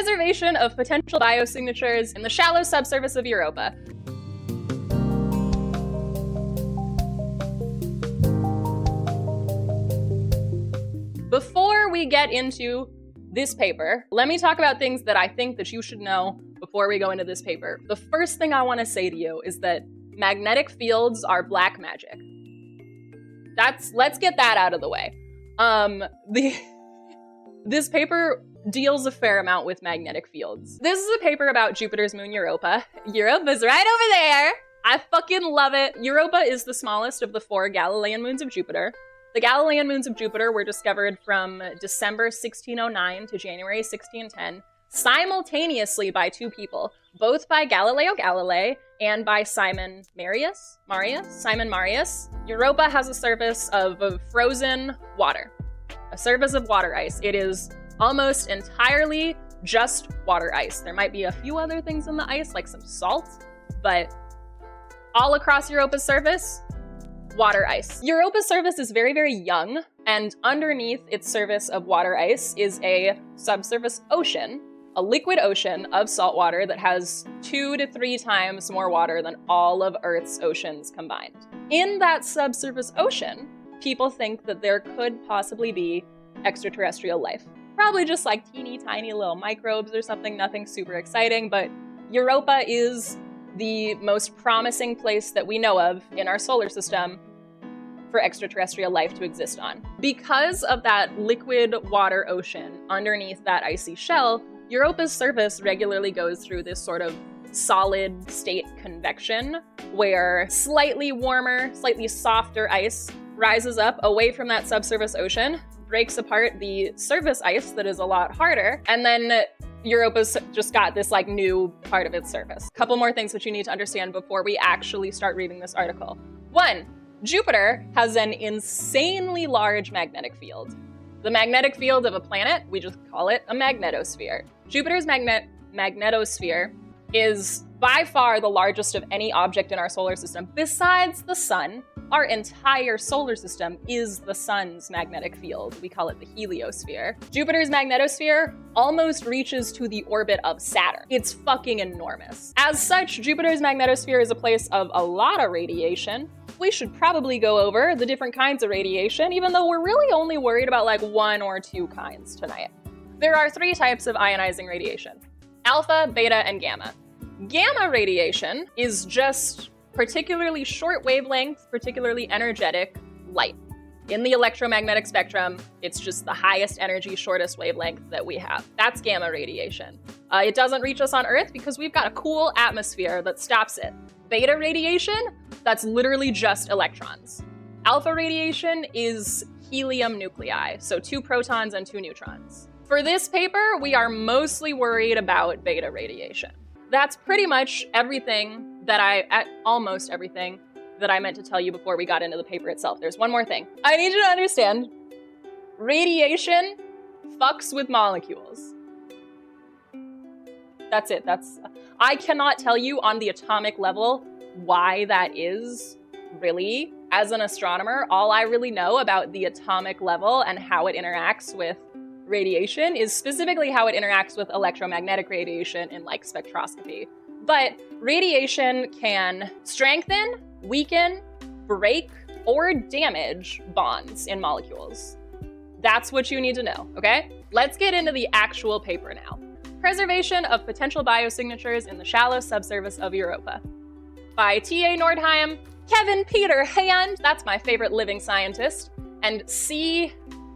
Preservation of potential biosignatures in the shallow subsurface of Europa. Before we get into this paper, let me talk about things that I think that you should know before we go into this paper. The first thing I want to say to you is that magnetic fields are black magic. Let's get that out of the way. This paper deals a fair amount with magnetic fields. This is a paper about Jupiter's moon Europa. Europa's right over there. I fucking love it. Europa is the smallest of the 4 Galilean moons of Jupiter. The Galilean moons of Jupiter were discovered from December 1609 to January 1610, simultaneously by 2 people, both by Galileo Galilei and by Simon Marius. Europa has a surface of frozen water, a surface of water ice. It is almost entirely just water ice. There might be a few other things in the ice, like some salt, but all across Europa's surface, water ice. Europa's surface is very, very young, and underneath its surface of water ice is a subsurface ocean, a liquid ocean of salt water that has 2 to 3 times more water than all of Earth's oceans combined. In that subsurface ocean, people think that there could possibly be extraterrestrial life. Probably just like teeny tiny little microbes or something, nothing super exciting, but Europa is the most promising place that we know of in our solar system for extraterrestrial life to exist on. Because of that liquid water ocean underneath that icy shell, Europa's surface regularly goes through this sort of solid state convection, where slightly warmer, slightly softer ice rises up away from that subsurface ocean, breaks apart the surface ice that is a lot harder, and then Europa's just got this like new part of its surface. Couple more things that you need to understand before we actually start reading this article. 1, Jupiter has an insanely large magnetic field. The magnetic field of a planet, we just call it a magnetosphere. Jupiter's magnetosphere is by far the largest of any object in our solar system. Besides the sun, our entire solar system is the sun's magnetic field. We call it the heliosphere. Jupiter's magnetosphere almost reaches to the orbit of Saturn. It's fucking enormous. As such, Jupiter's magnetosphere is a place of a lot of radiation. We should probably go over the different kinds of radiation, even though we're really only worried about like 1 or 2 kinds tonight. There are 3 types of ionizing radiation: alpha, beta, and gamma. Gamma radiation is just particularly short wavelength, particularly energetic light. In the electromagnetic spectrum, it's just the highest energy, shortest wavelength that we have. That's gamma radiation. It doesn't reach us on Earth because we've got a cool atmosphere that stops it. Beta radiation, that's literally just electrons. Alpha radiation is helium nuclei, so 2 protons and 2 neutrons. For this paper, we are mostly worried about beta radiation. That's pretty much everything almost everything that I meant to tell you before we got into the paper itself. There's one more thing. I need you to understand, radiation fucks with molecules. That's it. I cannot tell you on the atomic level why that is, really. As an astronomer, all I really know about the atomic level and how it interacts with radiation is specifically how it interacts with electromagnetic radiation in like spectroscopy. But radiation can strengthen, weaken, break, or damage bonds in molecules. That's what you need to know, okay? Let's get into the actual paper now. Preservation of potential biosignatures in the shallow subsurface of Europa. By T.A. Nordheim, Kevin Peter Hand, that's my favorite living scientist, and C.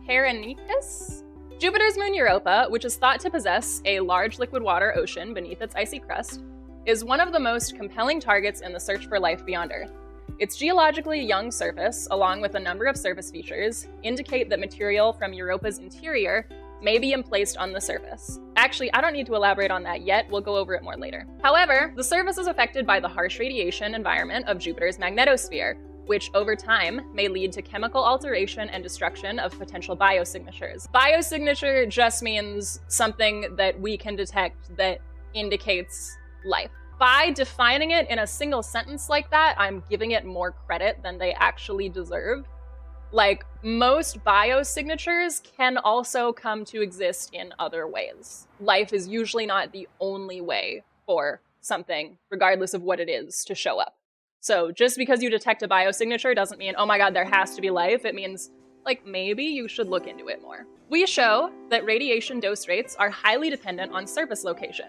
Paranicas. Jupiter's moon Europa, which is thought to possess a large liquid water ocean beneath its icy crust, is one of the most compelling targets in the search for life beyond Earth. Its geologically young surface, along with a number of surface features, indicate that material from Europa's interior may be emplaced on the surface. Actually, I don't need to elaborate on that yet, we'll go over it more later. However, the surface is affected by the harsh radiation environment of Jupiter's magnetosphere, which over time may lead to chemical alteration and destruction of potential biosignatures. Biosignature just means something that we can detect that indicates life. By defining it in a single sentence like that, I'm giving it more credit than they actually deserve. Like, most biosignatures can also come to exist in other ways. Life is usually not the only way for something, regardless of what it is, to show up. So just because you detect a biosignature doesn't mean, oh my god, there has to be life. It means, like, maybe you should look into it more. We show that radiation dose rates are highly dependent on surface location.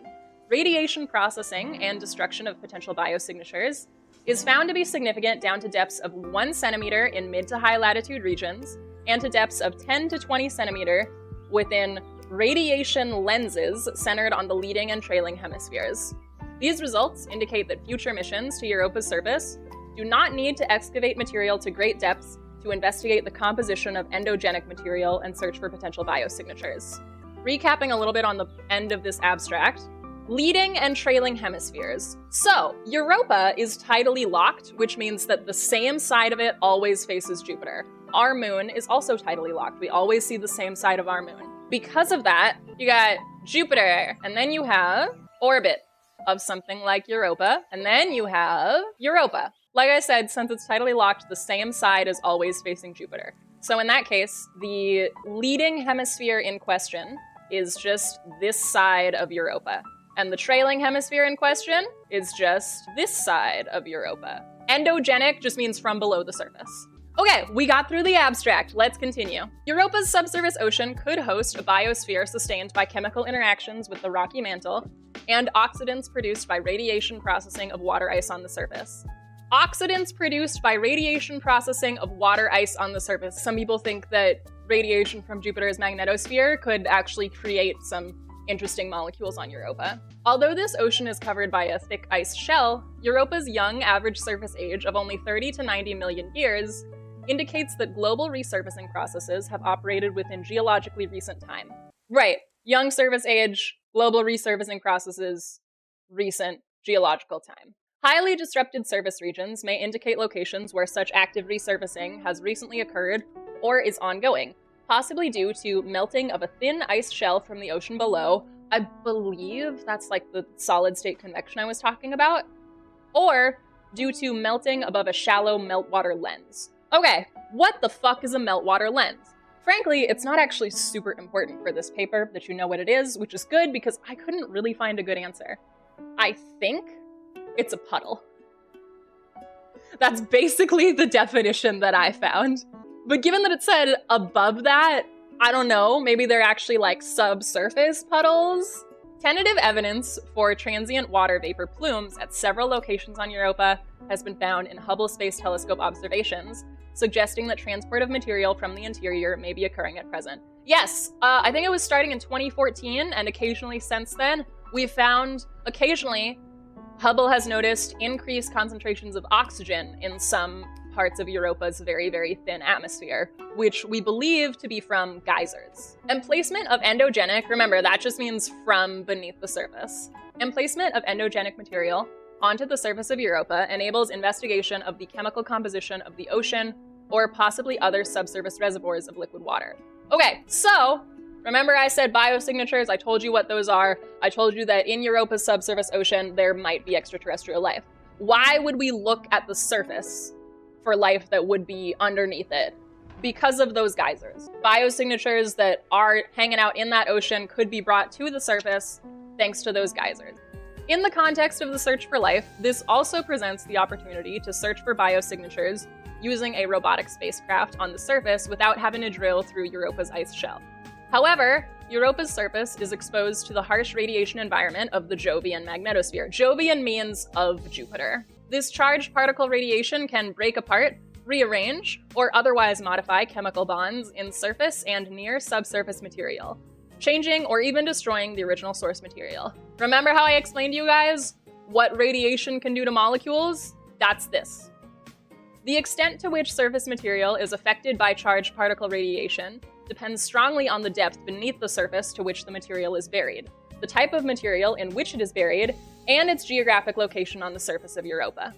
Radiation processing and destruction of potential biosignatures is found to be significant down to depths of 1 centimeter in mid to high latitude regions and to depths of 10 to 20 centimeter within radiation lenses centered on the leading and trailing hemispheres. These results indicate that future missions to Europa's surface do not need to excavate material to great depths to investigate the composition of endogenic material and search for potential biosignatures. Recapping a little bit on the end of this abstract, leading and trailing hemispheres. So, Europa is tidally locked, which means that the same side of it always faces Jupiter. Our moon is also tidally locked. We always see the same side of our moon. Because of that, you got Jupiter, and then you have orbit of something like Europa, and then you have Europa. Like I said, since it's tidally locked, the same side is always facing Jupiter. So in that case, the leading hemisphere in question is just this side of Europa. And the trailing hemisphere in question is just this side of Europa. Endogenic just means from below the surface. Okay, we got through the abstract. Let's continue. Europa's subsurface ocean could host a biosphere sustained by chemical interactions with the rocky mantle and oxidants produced by radiation processing of water ice on the surface. Oxidants produced by radiation processing of water ice on the surface. Some people think that radiation from Jupiter's magnetosphere could actually create some interesting molecules on Europa. Although this ocean is covered by a thick ice shell, Europa's young average surface age of only 30 to 90 million years indicates that global resurfacing processes have operated within geologically recent time. Right, young surface age, global resurfacing processes, recent geological time. Highly disrupted surface regions may indicate locations where such active resurfacing has recently occurred or is ongoing, possibly due to melting of a thin ice shell from the ocean below. I believe that's like the solid state convection I was talking about, or due to melting above a shallow meltwater lens. Okay, what the fuck is a meltwater lens? Frankly, it's not actually super important for this paper that you know what it is, which is good because I couldn't really find a good answer. I think it's a puddle. That's basically the definition that I found. But given that it said above that, I don't know, maybe they're actually like subsurface puddles? Tentative evidence for transient water vapor plumes at several locations on Europa has been found in Hubble Space Telescope observations, suggesting that transport of material from the interior may be occurring at present. Yes, I think it was starting in 2014, and occasionally since then, we've found, occasionally, Hubble has noticed increased concentrations of oxygen in some parts of Europa's very, very thin atmosphere, which we believe to be from geysers. Emplacement of endogenic, remember that just means from beneath the surface. Emplacement of endogenic material onto the surface of Europa enables investigation of the chemical composition of the ocean or possibly other subsurface reservoirs of liquid water. Okay, so remember I said biosignatures, I told you what those are. I told you that in Europa's subsurface ocean, there might be extraterrestrial life. Why would we look at the surface for life that would be underneath it? Because of those geysers. Biosignatures that are hanging out in that ocean could be brought to the surface thanks to those geysers. In the context of the search for life, this also presents the opportunity to search for biosignatures using a robotic spacecraft on the surface without having to drill through Europa's ice shell. However, Europa's surface is exposed to the harsh radiation environment of the Jovian magnetosphere. Jovian means of Jupiter. This charged particle radiation can break apart, rearrange, or otherwise modify chemical bonds in surface and near subsurface material, changing or even destroying the original source material. Remember how I explained to you guys what radiation can do to molecules? That's this. The extent to which surface material is affected by charged particle radiation depends strongly on the depth beneath the surface to which the material is buried, the type of material in which it is buried, and its geographic location on the surface of Europa.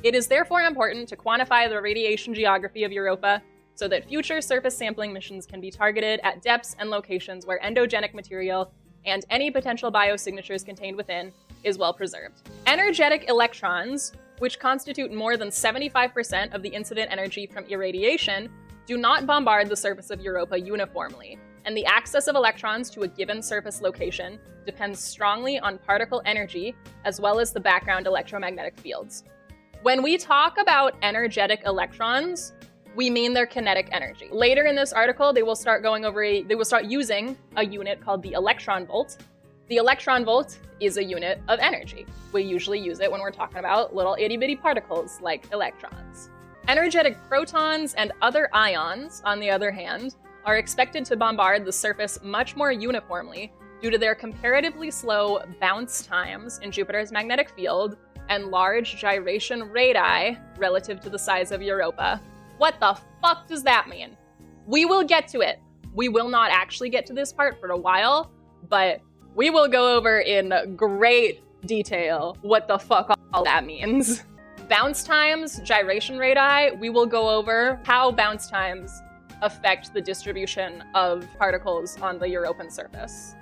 It is therefore important to quantify the radiation geography of Europa so that future surface sampling missions can be targeted at depths and locations where endogenic material and any potential biosignatures contained within is well preserved. Energetic electrons which constitute more than 75% of the incident energy from irradiation, do not bombard the surface of Europa uniformly, and the access of electrons to a given surface location depends strongly on particle energy as well as the background electromagnetic fields. When we talk about energetic electrons, we mean their kinetic energy. Later in this article, they will start using a unit called the electron volt. The electron volt is a unit of energy. We usually use it when we're talking about little itty-bitty particles like electrons. Energetic protons and other ions, on the other hand, are expected to bombard the surface much more uniformly due to their comparatively slow bounce times in Jupiter's magnetic field and large gyration radii relative to the size of Europa. What the fuck does that mean? We will get to it. We will not actually get to this part for a while, but we will go over in great detail what the fuck all that means. Bounce times, gyration radii, we will go over how bounce times affect the distribution of particles on the Europan surface.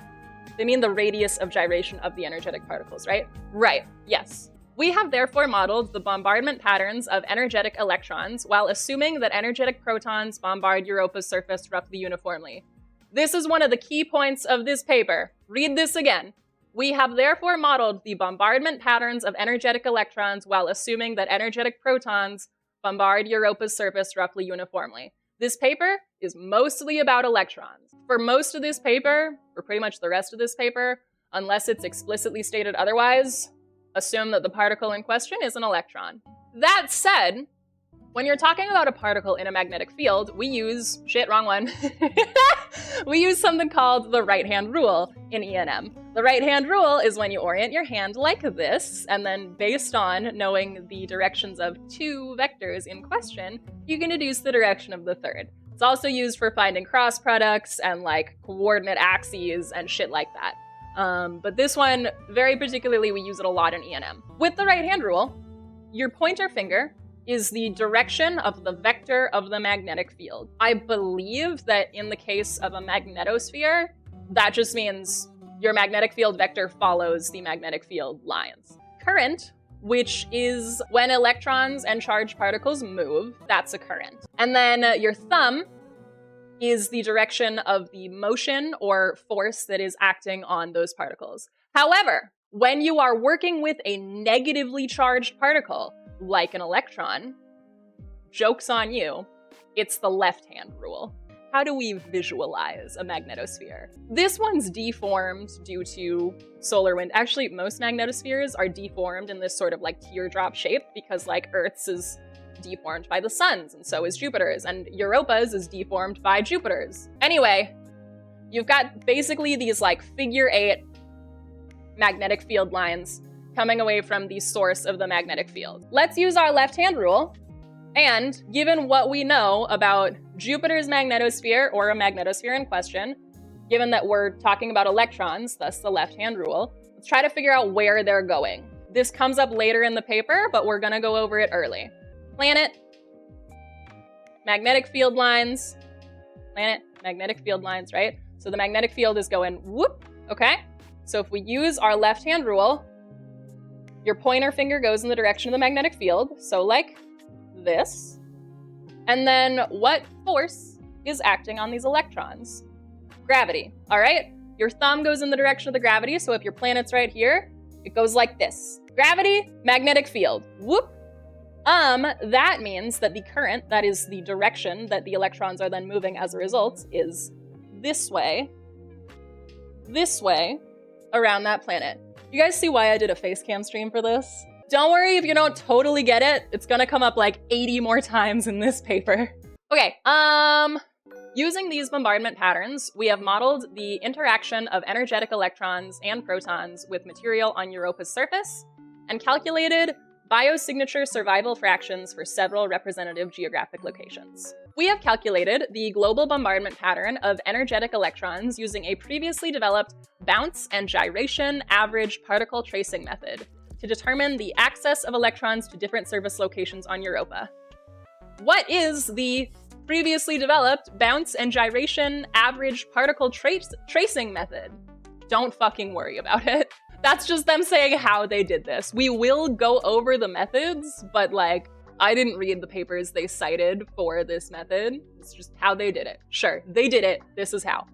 They mean the radius of gyration of the energetic particles, right? Right, yes. We have therefore modeled the bombardment patterns of energetic electrons while assuming that energetic protons bombard Europa's surface roughly uniformly. This is one of the key points of this paper. Read this again. We have therefore modeled the bombardment patterns of energetic electrons while assuming that energetic protons bombard Europa's surface roughly uniformly. This paper is mostly about electrons. For most of this paper, or pretty much the rest of this paper, unless it's explicitly stated otherwise, assume that the particle in question is an electron. That said, when you're talking about a particle in a magnetic field, we use, wrong one. We use something called the right-hand rule in E&M. The right-hand rule is when you orient your hand like this, and then based on knowing the directions of two vectors in question, you can deduce the direction of the third. It's also used for finding cross products and like coordinate axes and shit like that. But this one, very particularly, we use it a lot in E&M. With the right-hand rule, your pointer finger is the direction of the vector of the magnetic field. I believe that in the case of a magnetosphere, that just means your magnetic field vector follows the magnetic field lines. Current, which is when electrons and charged particles move, that's a current. And then your thumb is the direction of the motion or force that is acting on those particles. However, when you are working with a negatively charged particle, like an electron, joke's on you, it's the left-hand rule. How do we visualize a magnetosphere? This one's deformed due to solar wind. Actually, most magnetospheres are deformed in this sort of like teardrop shape because like Earth's is deformed by the sun's, and so is Jupiter's, and Europa's is deformed by Jupiter's. Anyway, you've got basically these like figure 8 magnetic field lines coming away from the source of the magnetic field. Let's use our left-hand rule, and given what we know about Jupiter's magnetosphere, or a magnetosphere in question, given that we're talking about electrons, thus the left-hand rule, let's try to figure out where they're going. This comes up later in the paper, but we're gonna go over it early. Planet, magnetic field lines, planet, magnetic field lines, right? So the magnetic field is going whoop, okay? So if we use our left-hand rule, your pointer finger goes in the direction of the magnetic field, so like this. And then what force is acting on these electrons? Gravity, all right? Your thumb goes in the direction of the gravity, so if your planet's right here, it goes like this. Gravity, magnetic field, whoop. That means that the current, that is the direction that the electrons are then moving as a result, is this way, around that planet. You guys see why I did a face cam stream for this? Don't worry if you don't totally get it. It's gonna come up like 80 more times in this paper. Okay, using these bombardment patterns, we have modeled the interaction of energetic electrons and protons with material on Europa's surface and calculated biosignature survival fractions for several representative geographic locations. We have calculated the global bombardment pattern of energetic electrons using a previously developed bounce and gyration average particle tracing method to determine the access of electrons to different surface locations on Europa. What is the previously developed bounce and gyration average particle tracing method? Don't fucking worry about it. That's just them saying how they did this. We will go over the methods, but like, I didn't read the papers they cited for this method. It's just how they did it. Sure, they did it. This is how.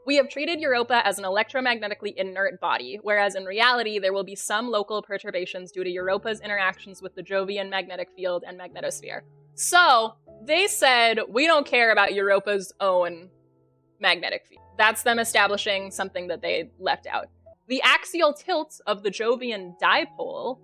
We have treated Europa as an electromagnetically inert body, whereas in reality, there will be some local perturbations due to Europa's interactions with the Jovian magnetic field and magnetosphere. So, they said, we don't care about Europa's own magnetic field. That's them establishing something that they left out. The axial tilt of the Jovian dipole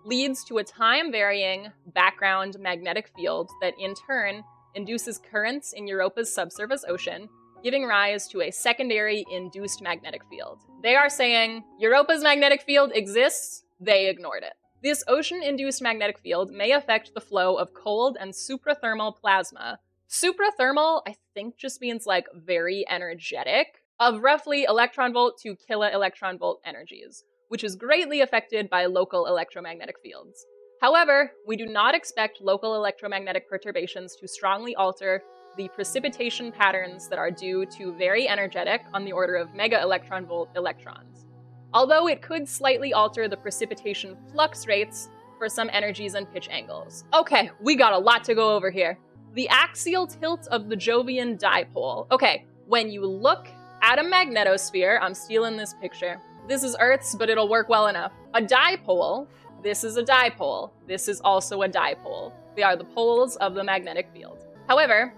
leads to a time-varying background magnetic field that in turn induces currents in Europa's subsurface ocean, giving rise to a secondary induced magnetic field. They are saying Europa's magnetic field exists, they ignored it. This ocean-induced magnetic field may affect the flow of cold and suprathermal plasma. Suprathermal, I think, just means like very energetic, of roughly electron volt to kiloelectron volt energies, which is greatly affected by local electromagnetic fields. However, we do not expect local electromagnetic perturbations to strongly alter the precipitation patterns that are due to very energetic, on the order of mega-electron volt electrons. Although it could slightly alter the precipitation flux rates for some energies and pitch angles. Okay, we got a lot to go over here. The axial tilt of the Jovian dipole. Okay, when you look at a magnetosphere, I'm stealing this picture. This is Earth's, but it'll work well enough. A dipole, this is a dipole. This is also a dipole. They are the poles of the magnetic field. However,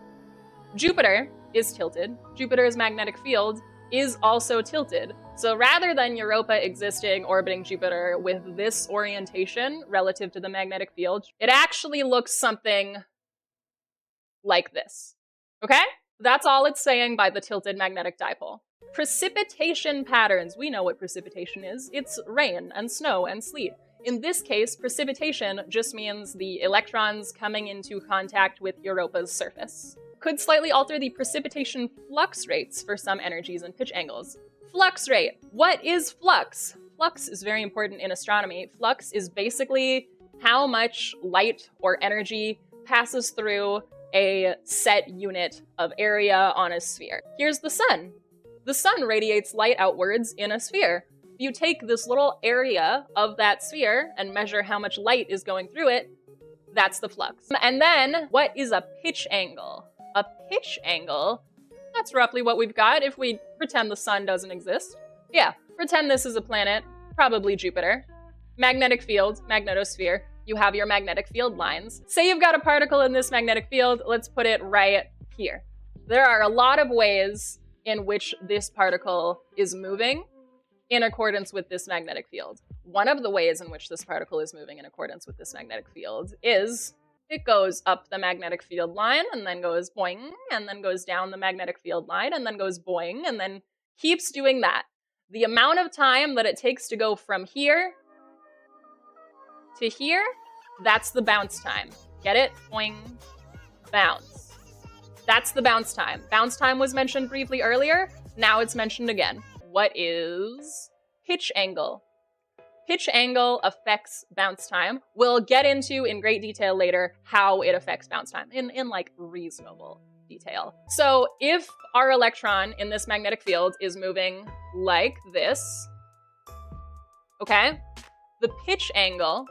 Jupiter is tilted. Jupiter's magnetic field is also tilted. So rather than Europa existing orbiting Jupiter with this orientation relative to the magnetic field, it actually looks something like this. Okay? That's all it's saying by the tilted magnetic dipole. Precipitation patterns. We know what precipitation is. It's rain and snow and sleet. In this case, precipitation just means the electrons coming into contact with Europa's surface. Could slightly alter the precipitation flux rates for some energies and pitch angles. Flux rate. What is flux? Flux is very important in astronomy. Flux is basically how much light or energy passes through a set unit of area on a sphere. Here's the sun. The sun radiates light outwards in a sphere. If you take this little area of that sphere and measure how much light is going through it, that's the flux. And then, what is a pitch angle? A pitch angle, that's roughly what we've got if we pretend the sun doesn't exist. Yeah, pretend this is a planet, probably Jupiter. Magnetic field, magnetosphere. You have your magnetic field lines. Say you've got a particle in this magnetic field, let's put it right here. There are a lot of ways in which this particle is moving in accordance with this magnetic field. One of the ways in which this particle is moving in accordance with this magnetic field is it goes up the magnetic field line and then goes boing, and then goes down the magnetic field line and then goes boing, and then keeps doing that. The amount of time that it takes to go from here to here, that's the bounce time. Get it? Boing, bounce. That's the bounce time. Bounce time was mentioned briefly earlier. Now it's mentioned again. What is pitch angle? Pitch angle affects bounce time. We'll get into in great detail later how it affects bounce time in like reasonable detail. So if our electron in this magnetic field is moving like this, okay, the pitch angle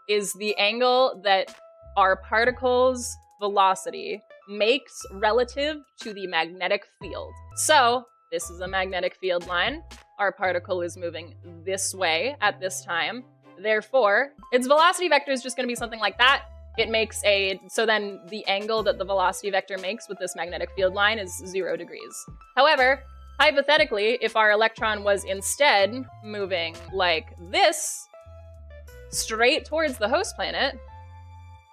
is the angle that our particle's velocity makes relative to the magnetic field. So this is a magnetic field line. Our particle is moving this way at this time. Therefore, its velocity vector is just going to be something like that. It makes so then the angle that the velocity vector makes with this magnetic field line is 0 degrees. However, hypothetically, if our electron was instead moving like this, straight towards the host planet,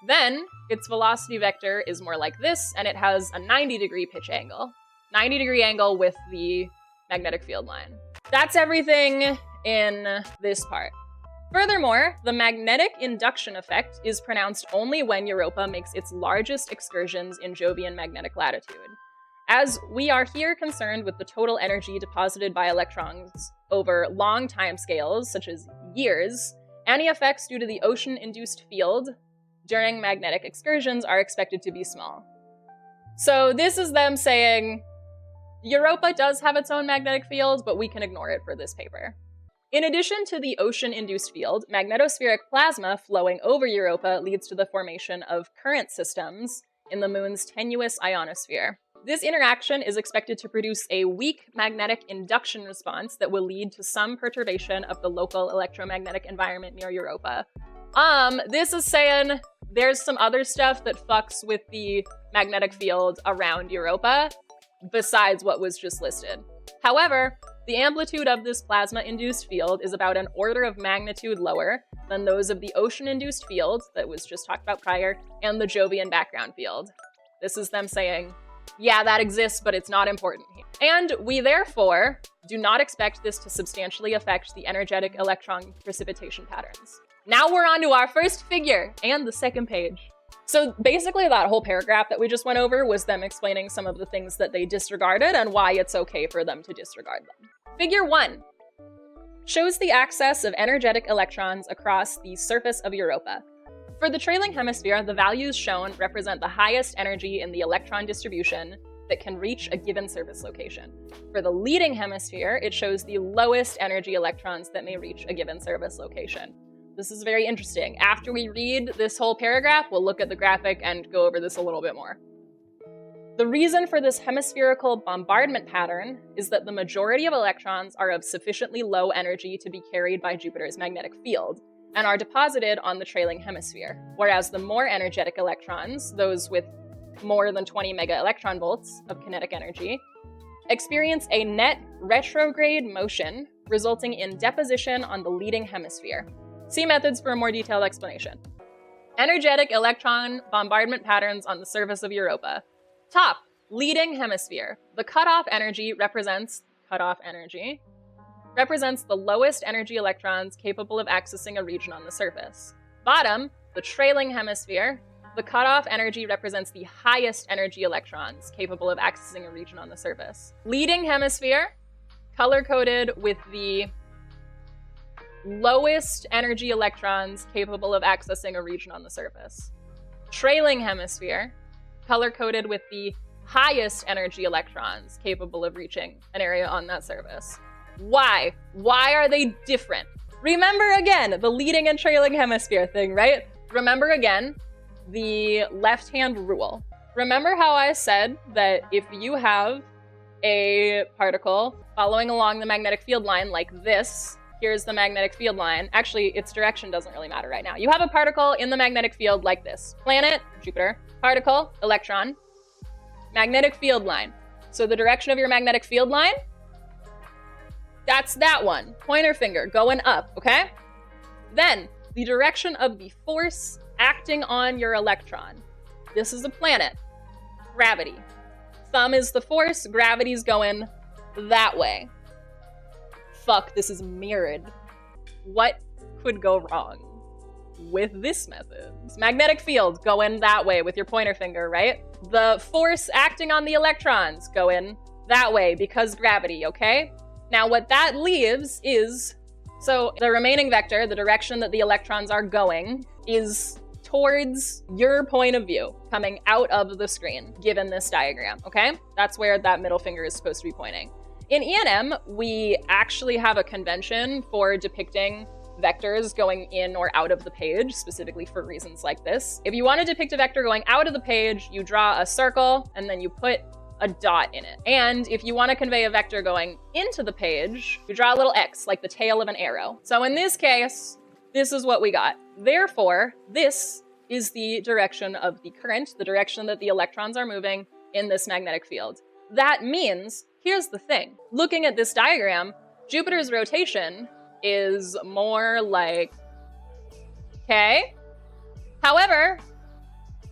then its velocity vector is more like this, and it has a 90-degree pitch angle. 90-degree angle with the magnetic field line. That's everything in this part. Furthermore, the magnetic induction effect is pronounced only when Europa makes its largest excursions in Jovian magnetic latitude. As we are here concerned with the total energy deposited by electrons over long timescales, such as years, any effects due to the ocean-induced field during magnetic excursions are expected to be small. So this is them saying, Europa does have its own magnetic field, but we can ignore it for this paper. In addition to the ocean-induced field, magnetospheric plasma flowing over Europa leads to the formation of current systems in the moon's tenuous ionosphere. This interaction is expected to produce a weak magnetic induction response that will lead to some perturbation of the local electromagnetic environment near Europa. This is saying there's some other stuff that fucks with the magnetic field around Europa besides what was just listed. However, the amplitude of this plasma-induced field is about an order of magnitude lower than those of the ocean-induced field that was just talked about prior and the Jovian background field. This is them saying, yeah, that exists, but it's not important here. And we therefore do not expect this to substantially affect the energetic electron precipitation patterns. Now we're on to our first figure and the second page. So basically that whole paragraph that we just went over was them explaining some of the things that they disregarded and why it's okay for them to disregard them. Figure 1 shows the access of energetic electrons across the surface of Europa. For the trailing hemisphere, the values shown represent the highest energy in the electron distribution that can reach a given surface location. For the leading hemisphere, it shows the lowest energy electrons that may reach a given surface location. This is very interesting. After we read this whole paragraph, we'll look at the graphic and go over this a little bit more. The reason for this hemispherical bombardment pattern is that the majority of electrons are of sufficiently low energy to be carried by Jupiter's magnetic field and are deposited on the trailing hemisphere, whereas the more energetic electrons, those with more than 20 mega electron volts of kinetic energy, experience a net retrograde motion resulting in deposition on the leading hemisphere. See methods for a more detailed explanation. Energetic electron bombardment patterns on the surface of Europa. Top, leading hemisphere. The cutoff energy represents the lowest energy electrons capable of accessing a region on the surface. Bottom, the trailing hemisphere. The cutoff energy represents the highest energy electrons capable of accessing a region on the surface. Leading hemisphere, color-coded with the lowest energy electrons capable of accessing a region on the surface. Trailing hemisphere, color-coded with the highest energy electrons capable of reaching an area on that surface. Why? Why are they different? Remember again, the leading and trailing hemisphere thing, right? Remember again, the left-hand rule. Remember how I said that if you have a particle following along the magnetic field line like this, here's the magnetic field line. Actually, its direction doesn't really matter right now. You have a particle in the magnetic field like this. Planet, Jupiter, particle, electron, magnetic field line. So the direction of your magnetic field line, that's that one. Pointer finger going up, okay? Then the direction of the force acting on your electron. This is a planet. Gravity. Thumb is the force, gravity's going that way. Fuck, this is mirrored. What could go wrong with this method? Magnetic field going that way with your pointer finger, right? The force acting on the electrons going that way because gravity, okay? Now what that leaves is, so the remaining vector, the direction that the electrons are going, is towards your point of view, coming out of the screen, given this diagram, okay? That's where that middle finger is supposed to be pointing. In E&M, we actually have a convention for depicting vectors going in or out of the page, specifically for reasons like this. If you want to depict a vector going out of the page, you draw a circle and then you put a dot in it. And if you want to convey a vector going into the page, you draw a little X, like the tail of an arrow. So in this case, this is what we got. Therefore, this is the direction of the current, the direction that the electrons are moving in this magnetic field. That means, here's the thing. Looking at this diagram, Jupiter's rotation is more like, okay? However,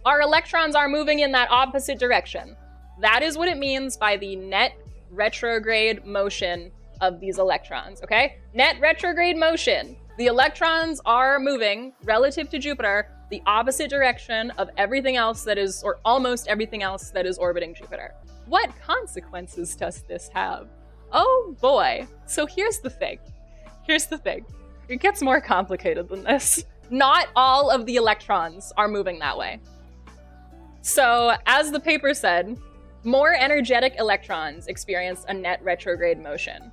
our electrons are moving in that opposite direction. That is what it means by the net retrograde motion of these electrons, okay? Net retrograde motion. The electrons are moving relative to Jupiter the opposite direction of everything else that is, or almost everything else that is orbiting Jupiter. What consequences does this have? Oh boy. So here's the thing. It gets more complicated than this. Not all of the electrons are moving that way. So as the paper said, more energetic electrons experience a net retrograde motion.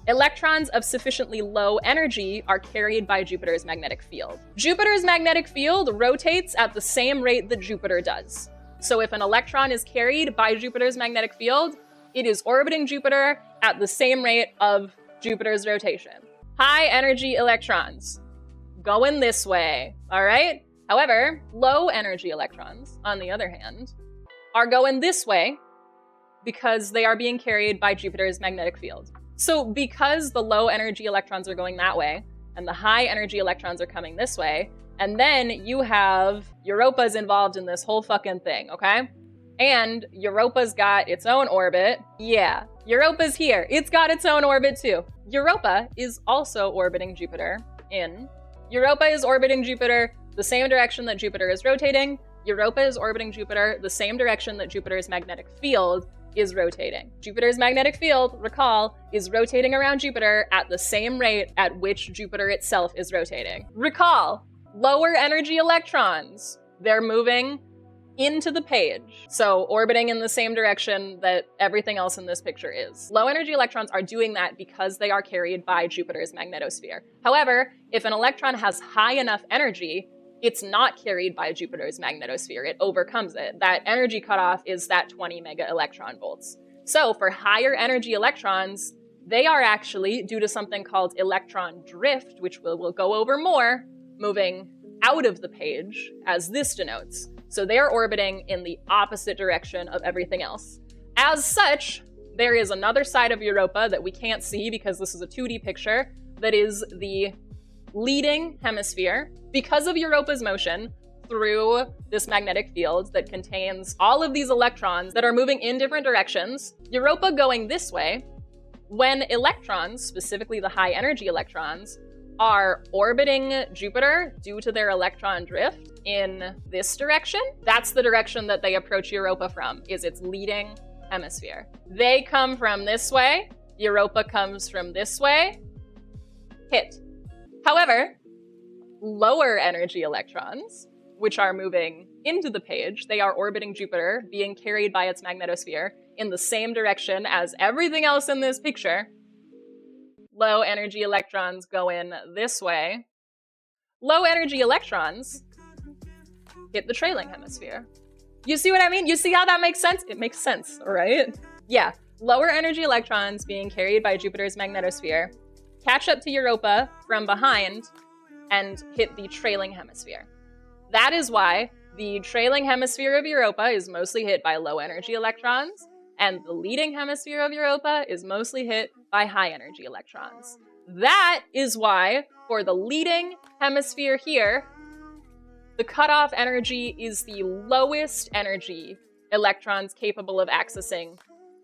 Electrons of sufficiently low energy are carried by Jupiter's magnetic field. Jupiter's magnetic field rotates at the same rate that Jupiter does. So if an electron is carried by Jupiter's magnetic field, it is orbiting Jupiter at the same rate of Jupiter's rotation. High energy electrons going this way, all right? However, low energy electrons, on the other hand, are going this way because they are being carried by Jupiter's magnetic field. So because the low energy electrons are going that way, and the high energy electrons are coming this way, and then you have Europa's involved in this whole fucking thing, okay? And Europa's got its own orbit. Yeah, Europa's here. It's got its own orbit too. Europa is also orbiting Jupiter Europa is orbiting Jupiter the same direction that Jupiter is rotating. Europa is orbiting Jupiter the same direction that Jupiter's magnetic field is rotating. Jupiter's magnetic field, recall, is rotating around Jupiter at the same rate at which Jupiter itself is rotating. Recall, lower energy electrons, they're moving into the page, so orbiting in the same direction that everything else in this picture is. Low energy electrons are doing that because they are carried by Jupiter's magnetosphere. However, if an electron has high enough energy, it's not carried by Jupiter's magnetosphere. It overcomes it. That energy cutoff is that 20 mega electron volts. So for higher energy electrons, they are actually, due to something called electron drift, which we'll go over more, moving out of the page, as this denotes. So they are orbiting in the opposite direction of everything else. As such, there is another side of Europa that we can't see because this is a 2D picture, that is the leading hemisphere. Because of Europa's motion through this magnetic field that contains all of these electrons that are moving in different directions, Europa going this way, when electrons, specifically the high energy electrons, are orbiting Jupiter due to their electron drift in this direction, that's the direction that they approach Europa from, is its leading hemisphere. They come from this way, Europa comes from this way, hit. However, lower energy electrons, which are moving into the page, they are orbiting Jupiter, being carried by its magnetosphere in the same direction as everything else in this picture. Low energy electrons go in this way. Low energy electrons hit the trailing hemisphere. You see what I mean? You see how that makes sense? It makes sense, right? Yeah, lower energy electrons being carried by Jupiter's magnetosphere catch up to Europa from behind and hit the trailing hemisphere. That is why the trailing hemisphere of Europa is mostly hit by low energy electrons, and the leading hemisphere of Europa is mostly hit by high energy electrons. That is why, for the leading hemisphere here, the cutoff energy is the lowest energy electrons capable of accessing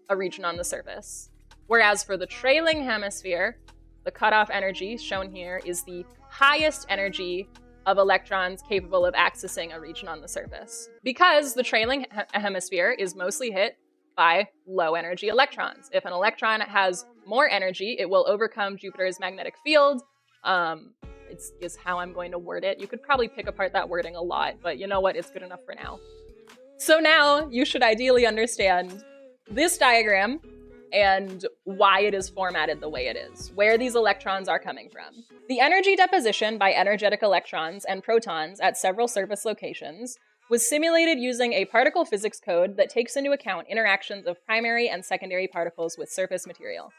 a region on the surface. Whereas for the trailing hemisphere, the cutoff energy, shown here, is the highest energy of electrons capable of accessing a region on the surface. Because the trailing hemisphere is mostly hit by low energy electrons. If an electron has more energy, it will overcome Jupiter's magnetic field. Is how I'm going to word it. You could probably pick apart that wording a lot, but you know what? It's good enough for now. So now you should ideally understand this diagram and why it is formatted the way it is, where these electrons are coming from. The energy deposition by energetic electrons and protons at several surface locations was simulated using a particle physics code that takes into account interactions of primary and secondary particles with surface material.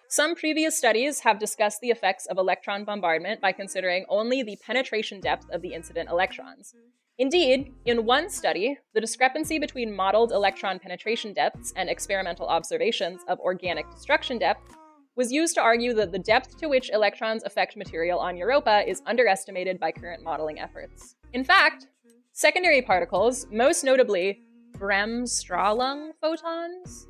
Some previous studies have discussed the effects of electron bombardment by considering only the penetration depth of the incident electrons. Indeed, in one study, the discrepancy between modeled electron penetration depths and experimental observations of organic destruction depth was used to argue that the depth to which electrons affect material on Europa is underestimated by current modeling efforts. In fact, secondary particles, most notably Bremsstrahlung photons,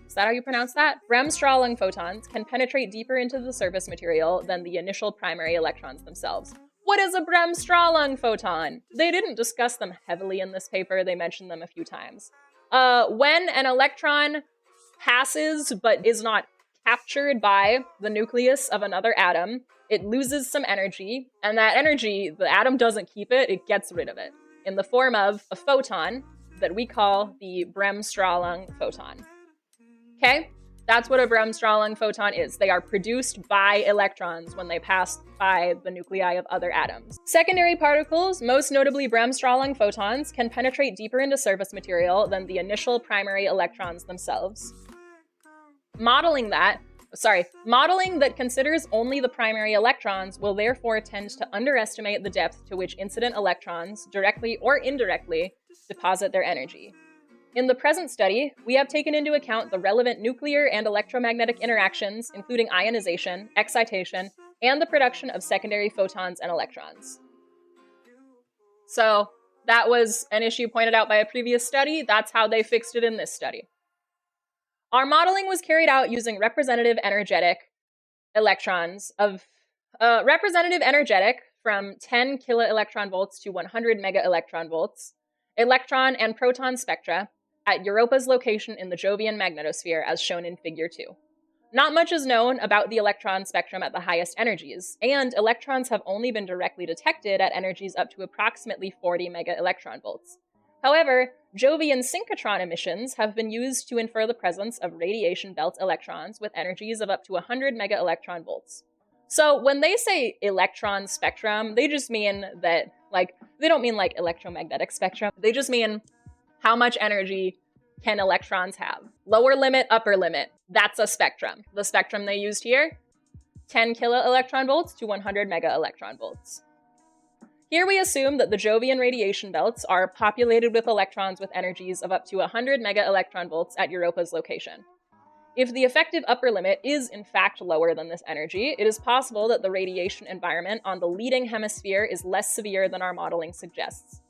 is that how you pronounce that? Bremsstrahlung photons can penetrate deeper into the surface material than the initial primary electrons themselves. What is a Bremsstrahlung photon? They didn't discuss them heavily in this paper, they mentioned them a few times. When an electron passes but is not captured by the nucleus of another atom, it loses some energy, and that energy, the atom doesn't keep it, it gets rid of it, in the form of a photon that we call the Bremsstrahlung photon. Okay? That's what a Bremsstrahlung photon is. They are produced by electrons when they pass by the nuclei of other atoms. Secondary particles, most notably Bremsstrahlung photons, can penetrate deeper into surface material than the initial primary electrons themselves. Modeling that considers only the primary electrons will therefore tend to underestimate the depth to which incident electrons, directly or indirectly, deposit their energy. In the present study, we have taken into account the relevant nuclear and electromagnetic interactions, including ionization, excitation, and the production of secondary photons and electrons. So that was an issue pointed out by a previous study. That's how they fixed it in this study. Our modeling was carried out using representative energetic electrons of representative energetic from 10 kiloelectron volts to 100 mega electron volts, electron and proton spectra at Europa's location in the Jovian magnetosphere as shown in figure 2. Not much is known about the electron spectrum at the highest energies, and electrons have only been directly detected at energies up to approximately 40 mega electron volts. However, Jovian synchrotron emissions have been used to infer the presence of radiation belt electrons with energies of up to 100 mega electron volts. So when they say electron spectrum, they just mean that, they don't mean like electromagnetic spectrum. They just mean how much energy can electrons have. Lower limit, upper limit, that's a spectrum. The spectrum they used here, 10 kiloelectron volts to 100 mega electron volts. Here we assume that the Jovian radiation belts are populated with electrons with energies of up to 100 mega electron volts at Europa's location. If the effective upper limit is in fact lower than this energy, it is possible that the radiation environment on the leading hemisphere is less severe than our modeling suggests.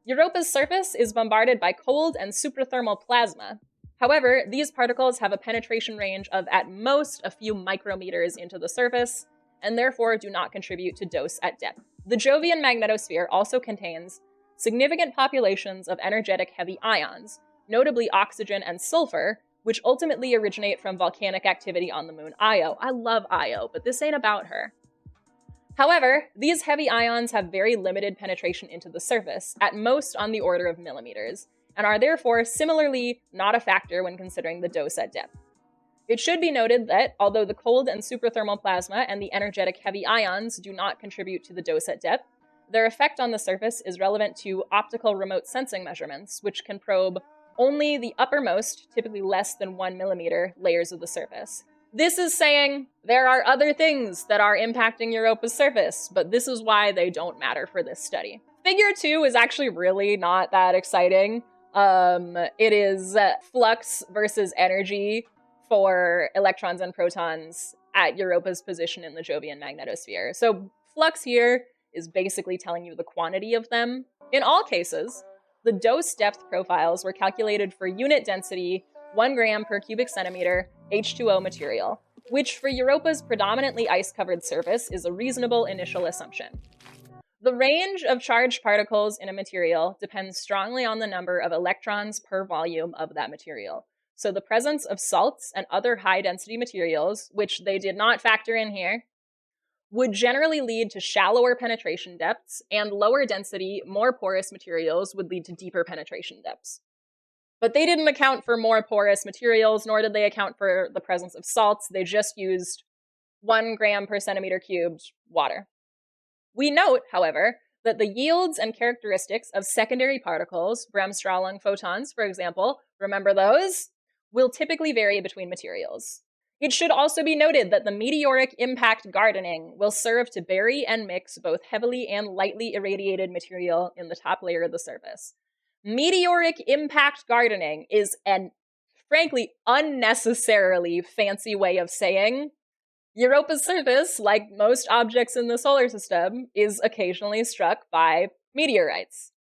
Europa's surface is bombarded by cold and suprathermal plasma. However, these particles have a penetration range of at most a few micrometers into the surface, and therefore do not contribute to dose at depth. The Jovian magnetosphere also contains significant populations of energetic heavy ions, notably oxygen and sulfur, which ultimately originate from volcanic activity on the moon Io. I love Io, but this ain't about her. However, these heavy ions have very limited penetration into the surface, at most on the order of millimeters, and are therefore similarly not a factor when considering the dose at depth. It should be noted that, although the cold and suprathermal plasma and the energetic heavy ions do not contribute to the dose at depth, their effect on the surface is relevant to optical remote sensing measurements, which can probe only the uppermost, typically less than 1 millimeter, layers of the surface. This is saying there are other things that are impacting Europa's surface, but this is why they don't matter for this study. Figure 2 is actually really not that exciting. It is flux versus energy for electrons and protons at Europa's position in the Jovian magnetosphere. So flux here is basically telling you the quantity of them. In all cases, the dose depth profiles were calculated for unit density 1 gram per cubic centimeter H2O material, which for Europa's predominantly ice-covered surface is a reasonable initial assumption. The range of charged particles in a material depends strongly on the number of electrons per volume of that material. So the presence of salts and other high-density materials, which they did not factor in here, would generally lead to shallower penetration depths, and lower density, more porous materials would lead to deeper penetration depths. But they didn't account for more porous materials, nor did they account for the presence of salts. They just used 1 gram per centimeter cubed water. We note, however, that the yields and characteristics of secondary particles, Bremsstrahlung photons, for example, remember those, will typically vary between materials. It should also be noted that the meteoric impact gardening will serve to bury and mix both heavily and lightly irradiated material in the top layer of the surface. Meteoric impact gardening is an, frankly, unnecessarily fancy way of saying Europa's surface, like most objects in the solar system, is occasionally struck by meteorites.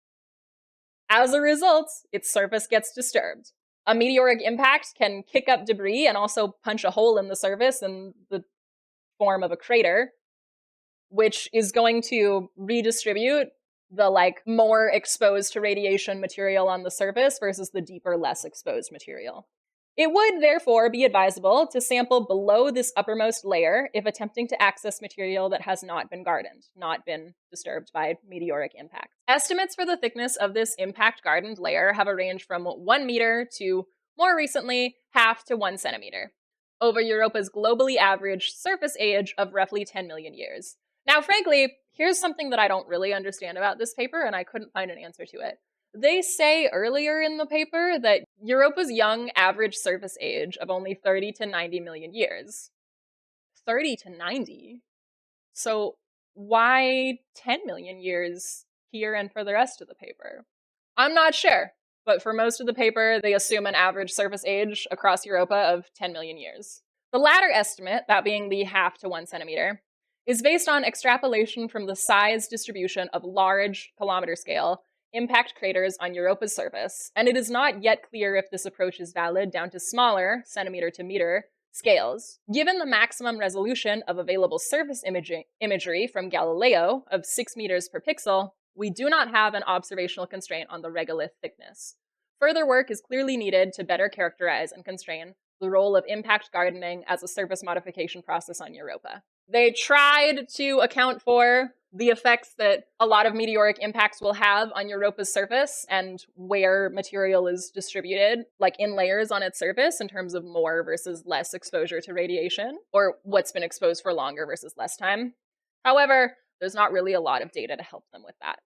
As a result, its surface gets disturbed. A meteoric impact can kick up debris and also punch a hole in the surface in the form of a crater, which is going to redistribute the more exposed to radiation material on the surface versus the deeper, less exposed material. It would, therefore, be advisable to sample below this uppermost layer if attempting to access material that has not been gardened, not been disturbed by meteoric impact. Estimates for the thickness of this impact-gardened layer have a range from 1 meter to, more recently, 0.5 to 1 centimeter. over Europa's globally average surface age of roughly 10 million years. Now, frankly, here's something that I don't really understand about this paper, and I couldn't find an answer to it. They say earlier in the paper that Europa's young average surface age of only 30 to 90 million years. 30 to 90? So why 10 million years here and for the rest of the paper? I'm not sure, but for most of the paper, they assume an average surface age across Europa of 10 million years. The latter estimate, that being the half to 1 centimeter, is based on extrapolation from the size distribution of large kilometer scale impact craters on Europa's surface, and it is not yet clear if this approach is valid down to smaller, centimeter to meter, scales. Given the maximum resolution of available surface imagery from Galileo of 6 meters per pixel, we do not have an observational constraint on the regolith thickness. Further work is clearly needed to better characterize and constrain the role of impact gardening as a surface modification process on Europa. They tried to account for the effects that a lot of meteoric impacts will have on Europa's surface and where material is distributed, like in layers on its surface in terms of more versus less exposure to radiation, or what's been exposed for longer versus less time. However, there's not really a lot of data to help them with that.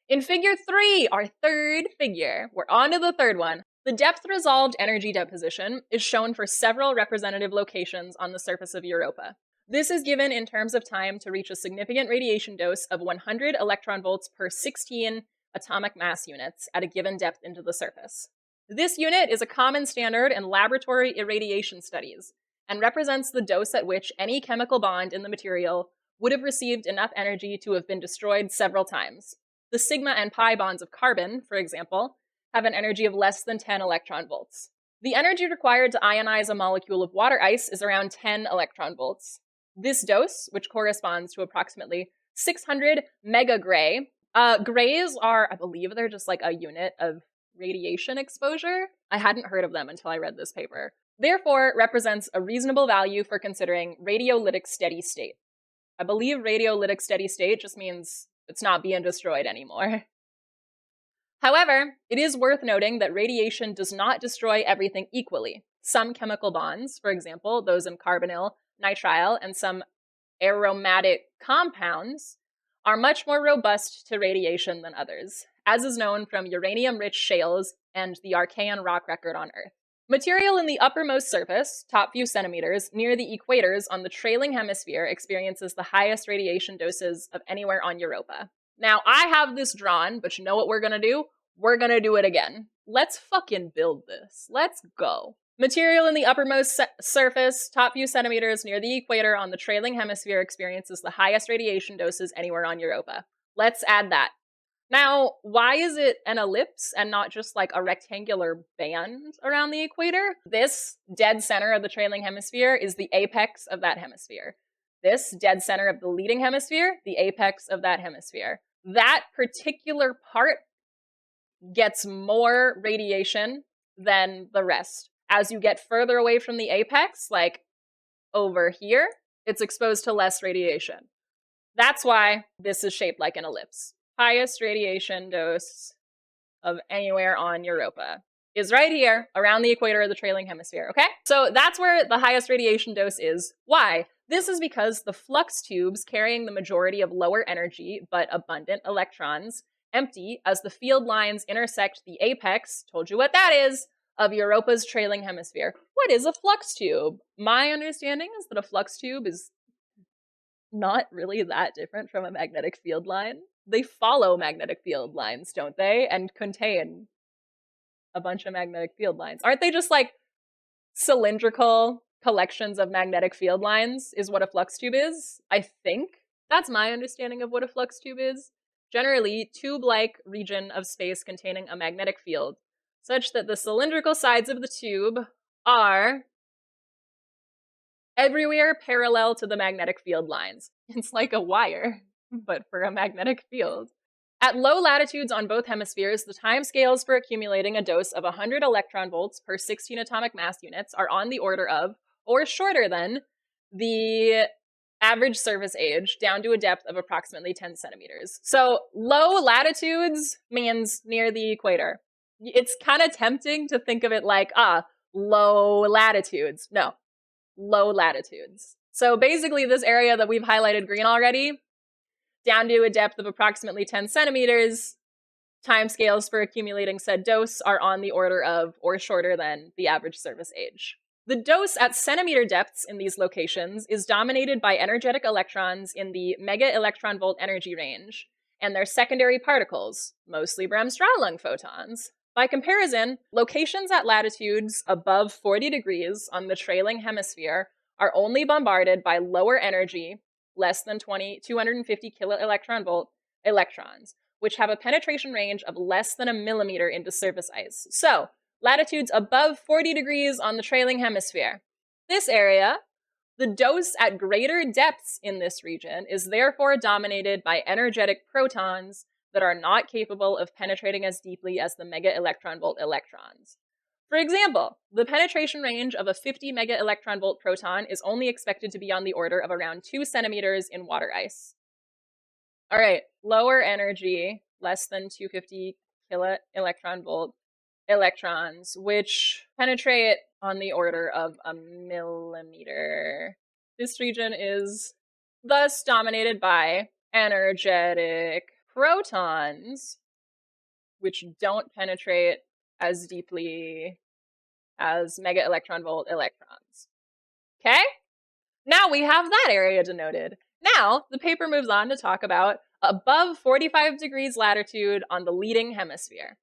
In figure 3, our third figure, we're on to the third one. The depth-resolved energy deposition is shown for several representative locations on the surface of Europa. This is given in terms of time to reach a significant radiation dose of 100 electron volts per 16 atomic mass units at a given depth into the surface. This unit is a common standard in laboratory irradiation studies and represents the dose at which any chemical bond in the material would have received enough energy to have been destroyed several times. The sigma and pi bonds of carbon, for example, have an energy of less than 10 electron volts. The energy required to ionize a molecule of water ice is around 10 electron volts. This dose, which corresponds to approximately 600 megagray, grays are, I believe they're just like a unit of radiation exposure. I hadn't heard of them until I read this paper. Therefore, represents a reasonable value for considering radiolytic steady state. I believe radiolytic steady state just means it's not being destroyed anymore. However, it is worth noting that radiation does not destroy everything equally. Some chemical bonds, for example, those in carbonyl, nitrile, and some aromatic compounds, are much more robust to radiation than others, as is known from uranium-rich shales and the Archean rock record on Earth. Material in the uppermost surface, top few centimeters, near the equators on the trailing hemisphere experiences the highest radiation doses of anywhere on Europa. Now, I have this drawn, but you know what we're gonna do? We're gonna do it again. Let's fucking build this. Let's go. Material in the uppermost surface, top few centimeters, near the equator on the trailing hemisphere experiences the highest radiation doses anywhere on Europa. Let's add that. Now, why is it an ellipse and not just like a rectangular band around the equator? This dead center of the trailing hemisphere is the apex of that hemisphere. This dead center of the leading hemisphere, the apex of that hemisphere. That particular part gets more radiation than the rest. As you get further away from the apex, like over here, it's exposed to less radiation. That's why this is shaped like an ellipse. Highest radiation dose of anywhere on Europa is right here around the equator of the trailing hemisphere, okay? So that's where the highest radiation dose is. Why? This is because the flux tubes carrying the majority of lower energy but abundant electrons empty as the field lines intersect the apex, told you what that is, of Europa's trailing hemisphere. What is a flux tube? My understanding is that a flux tube is not really that different from a magnetic field line. They follow magnetic field lines, don't they? And contain a bunch of magnetic field lines. Aren't they just like cylindrical collections of magnetic field lines is what a flux tube is? I think that's my understanding of what a flux tube is. Generally, tube-like region of space containing a magnetic field, such that the cylindrical sides of the tube are everywhere parallel to the magnetic field lines. It's like a wire, but for a magnetic field. At low latitudes on both hemispheres, the timescales for accumulating a dose of 100 electron volts per 16 atomic mass units are on the order of, or shorter than, the average surface age down to a depth of approximately 10 centimeters. So low latitudes means near the equator. It's kind of tempting to think of it like, low latitudes. No, low latitudes. So basically this area that we've highlighted green already, down to a depth of approximately 10 centimeters, timescales for accumulating said dose are on the order of or shorter than the average surface age. The dose at centimeter depths in these locations is dominated by energetic electrons in the mega electron volt energy range and their secondary particles, mostly Bremsstrahlung photons. By comparison, locations at latitudes above 40 degrees on the trailing hemisphere are only bombarded by lower energy, less than 250 kiloelectron volt electrons, which have a penetration range of less than a millimeter into surface ice. So, latitudes above 40 degrees on the trailing hemisphere. This area, the dose at greater depths in this region is therefore dominated by energetic protons that are not capable of penetrating as deeply as the mega electron volt electrons. For example, the penetration range of a 50 mega electron volt proton is only expected to be on the order of around 2 centimeters in water ice. All right, lower energy, less than 250 kiloelectron volt electrons, which penetrate on the order of a millimeter. This region is thus dominated by energetic protons, which don't penetrate as deeply as mega electron volt electrons. Okay? Now we have that area denoted. Now, the paper moves on to talk about above 45 degrees latitude on the leading hemisphere.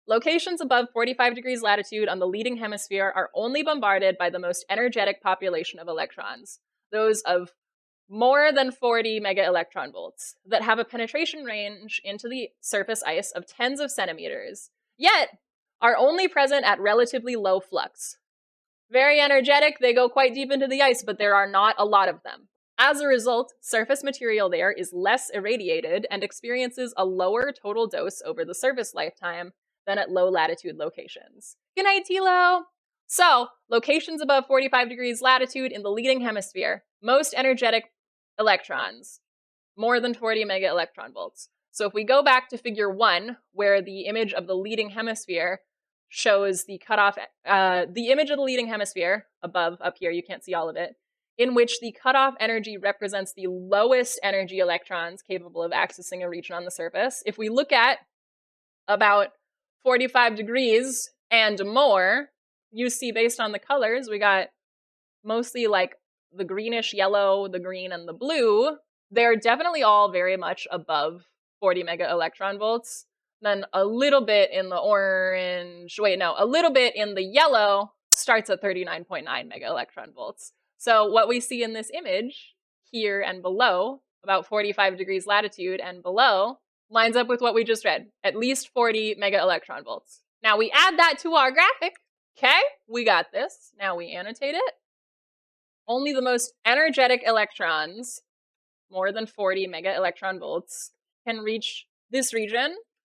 Locations above 45 degrees latitude on the leading hemisphere are only bombarded by the most energetic population of electrons, those of more than 40 mega electron volts, that have a penetration range into the surface ice of tens of centimeters, yet are only present at relatively low flux. Very energetic, they go quite deep into the ice, but there are not a lot of them. As a result, surface material there is less irradiated and experiences a lower total dose over the surface lifetime than at low latitude locations. Good night, Tilo! So, locations above 45 degrees latitude in the leading hemisphere, most energetic electrons, more than 40 mega electron volts. So if we go back to figure 1, where the image of the leading hemisphere shows the cutoff, the image of the leading hemisphere, above, up here, you can't see all of it, in which the cutoff energy represents the lowest energy electrons capable of accessing a region on the surface. If we look at about 45 degrees and more, you see based on the colors, we got mostly like the greenish yellow, the green, and the blue. They're definitely all very much above 40 mega electron volts. Then a little bit in the orange, a little bit in the yellow starts at 39.9 mega electron volts. So what we see in this image here and below, about 45 degrees latitude and below, lines up with what we just read, at least 40 mega electron volts. Now we add that to our graphic. Okay, we got this. Now we annotate it. Only the most energetic electrons, more than 40 mega electron volts, can reach this region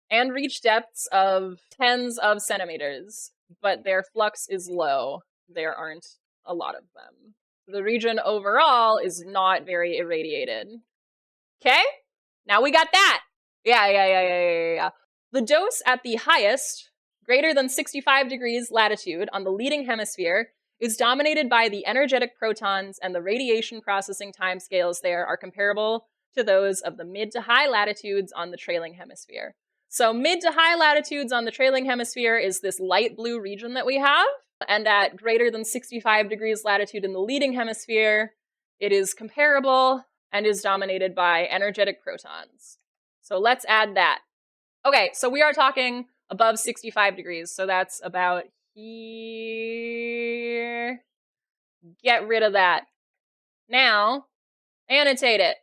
and reach depths of tens of centimeters, but their flux is low. There aren't a lot of them. The region overall is not very irradiated. Okay? Now we got that. Yeah. The dose at the highest, greater than 65 degrees latitude on the leading hemisphere, is dominated by the energetic protons, and the radiation processing timescales there are comparable to those of the mid to high latitudes on the trailing hemisphere. So mid to high latitudes on the trailing hemisphere is this light blue region that we have, and at greater than 65 degrees latitude in the leading hemisphere, it is comparable and is dominated by energetic protons. So let's add that. Okay, so we are talking above 65 degrees, so that's about here. Get rid of that. Now, annotate it.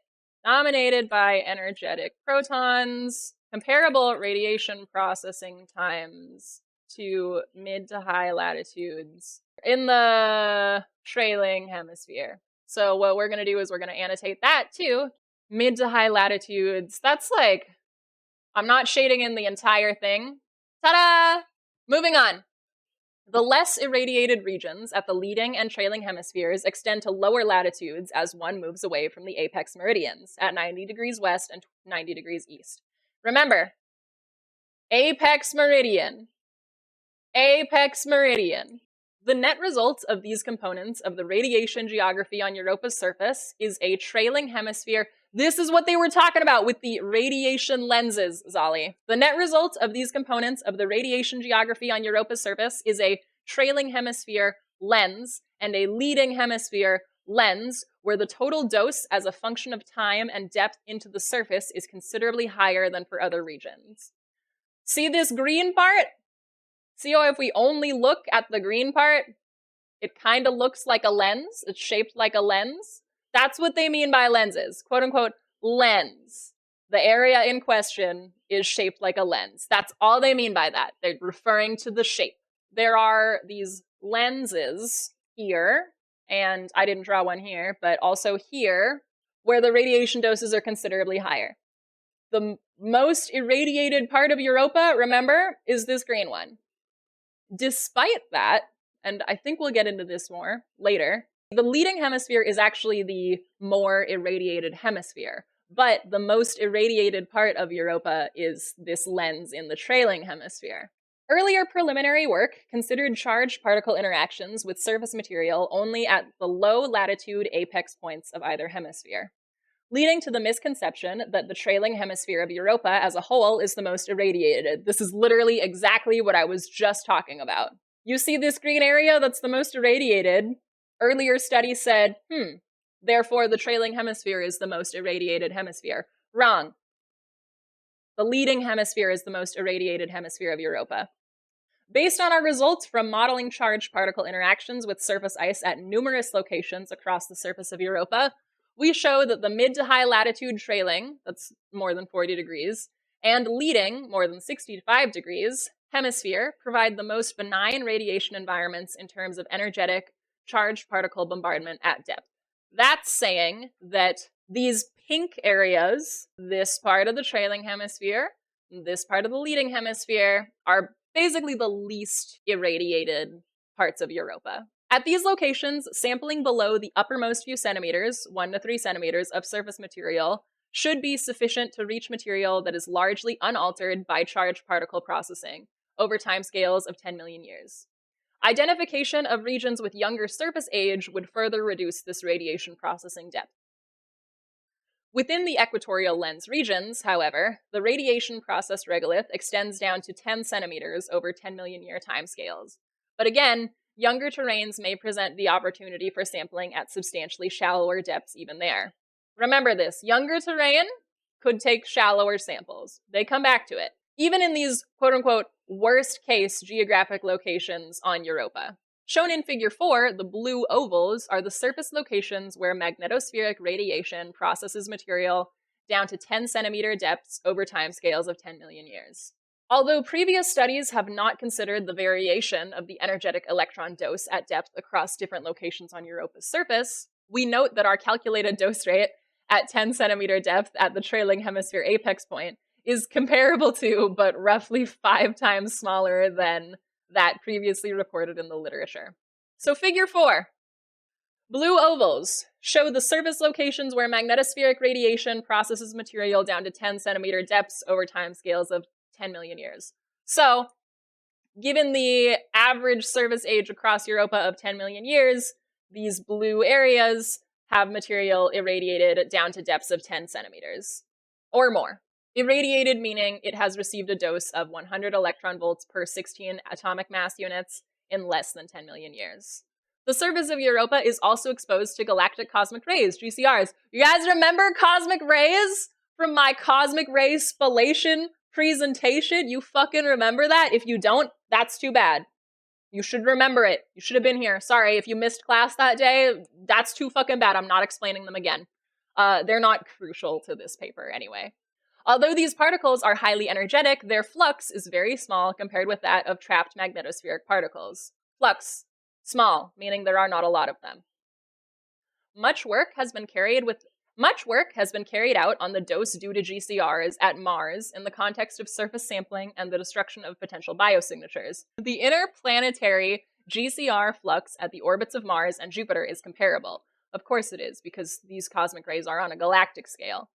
Dominated by energetic protons, comparable radiation processing times to mid to high latitudes in the trailing hemisphere. So what we're going to do is we're going to annotate that too. Mid to high latitudes, that's like, I'm not shading in the entire thing. Ta-da! Moving on. The less irradiated regions at the leading and trailing hemispheres extend to lower latitudes as one moves away from the apex meridians at 90 degrees west and 90 degrees east. Remember, apex meridian. Apex meridian. The net result of these components of the radiation geography on Europa's surface is a trailing hemisphere. This is what they were talking about with the radiation lenses, Zali. The net result of these components of the radiation geography on Europa's surface is a trailing hemisphere lens and a leading hemisphere lens, where the total dose as a function of time and depth into the surface is considerably higher than for other regions. See this green part? See how if we only look at the green part, it kind of looks like a lens? It's shaped like a lens? That's what they mean by lenses. Quote unquote, lens. The area in question is shaped like a lens. That's all they mean by that. They're referring to the shape. There are these lenses here, and I didn't draw one here, but also here, where the radiation doses are considerably higher. The most irradiated part of Europa, remember, is this green one. Despite that, and I think we'll get into this more later, the leading hemisphere is actually the more irradiated hemisphere, but the most irradiated part of Europa is this lens in the trailing hemisphere. Earlier preliminary work considered charged particle interactions with surface material only at the low latitude apex points of either hemisphere, leading to the misconception that the trailing hemisphere of Europa as a whole is the most irradiated. This is literally exactly what I was just talking about. You see this green area that's the most irradiated? Earlier studies said, therefore the trailing hemisphere is the most irradiated hemisphere. Wrong. The leading hemisphere is the most irradiated hemisphere of Europa. Based on our results from modeling charged particle interactions with surface ice at numerous locations across the surface of Europa, we show that the mid to high latitude trailing, that's more than 40 degrees, and leading, more than 65 degrees, hemisphere provide the most benign radiation environments in terms of energetic charged particle bombardment at depth. That's saying that these pink areas, this part of the trailing hemisphere, this part of the leading hemisphere, are basically the least irradiated parts of Europa. At these locations, sampling below the uppermost few centimeters, 1 to 3 centimeters, of surface material should be sufficient to reach material that is largely unaltered by charged particle processing over timescales of 10 million years. Identification of regions with younger surface age would further reduce this radiation processing depth. Within the equatorial lens regions, however, the radiation process regolith extends down to 10 centimeters over 10 million year timescales. But again, younger terrains may present the opportunity for sampling at substantially shallower depths even there. Remember this, younger terrain could take shallower samples. They come back to it, even in these quote-unquote worst-case geographic locations on Europa. Shown in Figure 4, the blue ovals are the surface locations where magnetospheric radiation processes material down to 10 centimeter depths over timescales of 10 million years. Although previous studies have not considered the variation of the energetic electron dose at depth across different locations on Europa's surface, we note that our calculated dose rate at 10 centimeter depth at the trailing hemisphere apex point is comparable to, but roughly 5 times smaller than, that previously reported in the literature. So Figure 4. Blue ovals show the surface locations where magnetospheric radiation processes material down to 10 centimeter depths over timescales of 10 million years. So, given the average surface age across Europa of 10 million years, these blue areas have material irradiated down to depths of 10 centimeters or more. Irradiated meaning it has received a dose of 100 electron volts per 16 atomic mass units in less than 10 million years. The surface of Europa is also exposed to galactic cosmic rays, GCRs. You guys remember cosmic rays from my cosmic ray spallation presentation? You fucking remember that? If you don't, that's too bad. You should remember it. You should have been here. Sorry, if you missed class that day, that's too fucking bad. I'm not explaining them again. They're not crucial to this paper anyway. Although these particles are highly energetic, their flux is very small compared with that of trapped magnetospheric particles. Flux, small, meaning there are not a lot of them. Much work has been carried out on the dose due to GCRs at Mars in the context of surface sampling and the destruction of potential biosignatures. The interplanetary GCR flux at the orbits of Mars and Jupiter is comparable. Of course it is, because these cosmic rays are on a galactic scale.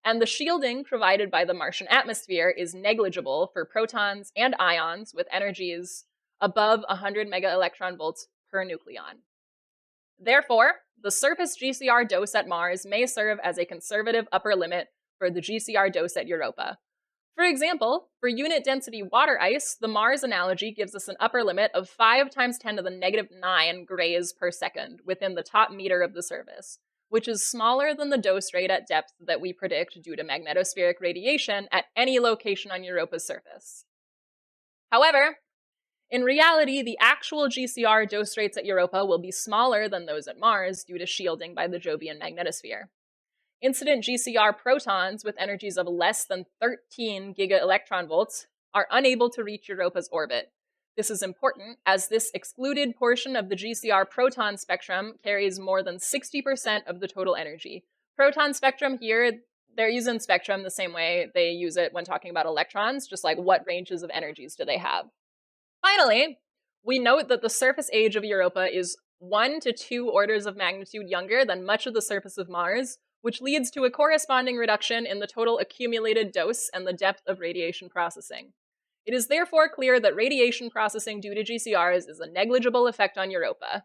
And the shielding provided by the Martian atmosphere is negligible for protons and ions with energies above 100 megaelectron volts per nucleon. Therefore, the surface GCR dose at Mars may serve as a conservative upper limit for the GCR dose at Europa. For example, for unit density water ice, the Mars analogy gives us an upper limit of 5 times 10 to the negative 9 grays per second within the top meter of the surface, which is smaller than the dose rate at depth that we predict due to magnetospheric radiation at any location on Europa's surface. However, in reality, the actual GCR dose rates at Europa will be smaller than those at Mars due to shielding by the Jovian magnetosphere. Incident GCR protons with energies of less than 13 gigaelectronvolts are unable to reach Europa's orbit. This is important as this excluded portion of the GCR proton spectrum carries more than 60% of the total energy. Proton spectrum here, they're using spectrum the same way they use it when talking about electrons, just like what ranges of energies do they have. Finally, we note that the surface age of Europa is 1 to 2 orders of magnitude younger than much of the surface of Mars, which leads to a corresponding reduction in the total accumulated dose and the depth of radiation processing. It is therefore clear that radiation processing due to GCRs is a negligible effect on Europa.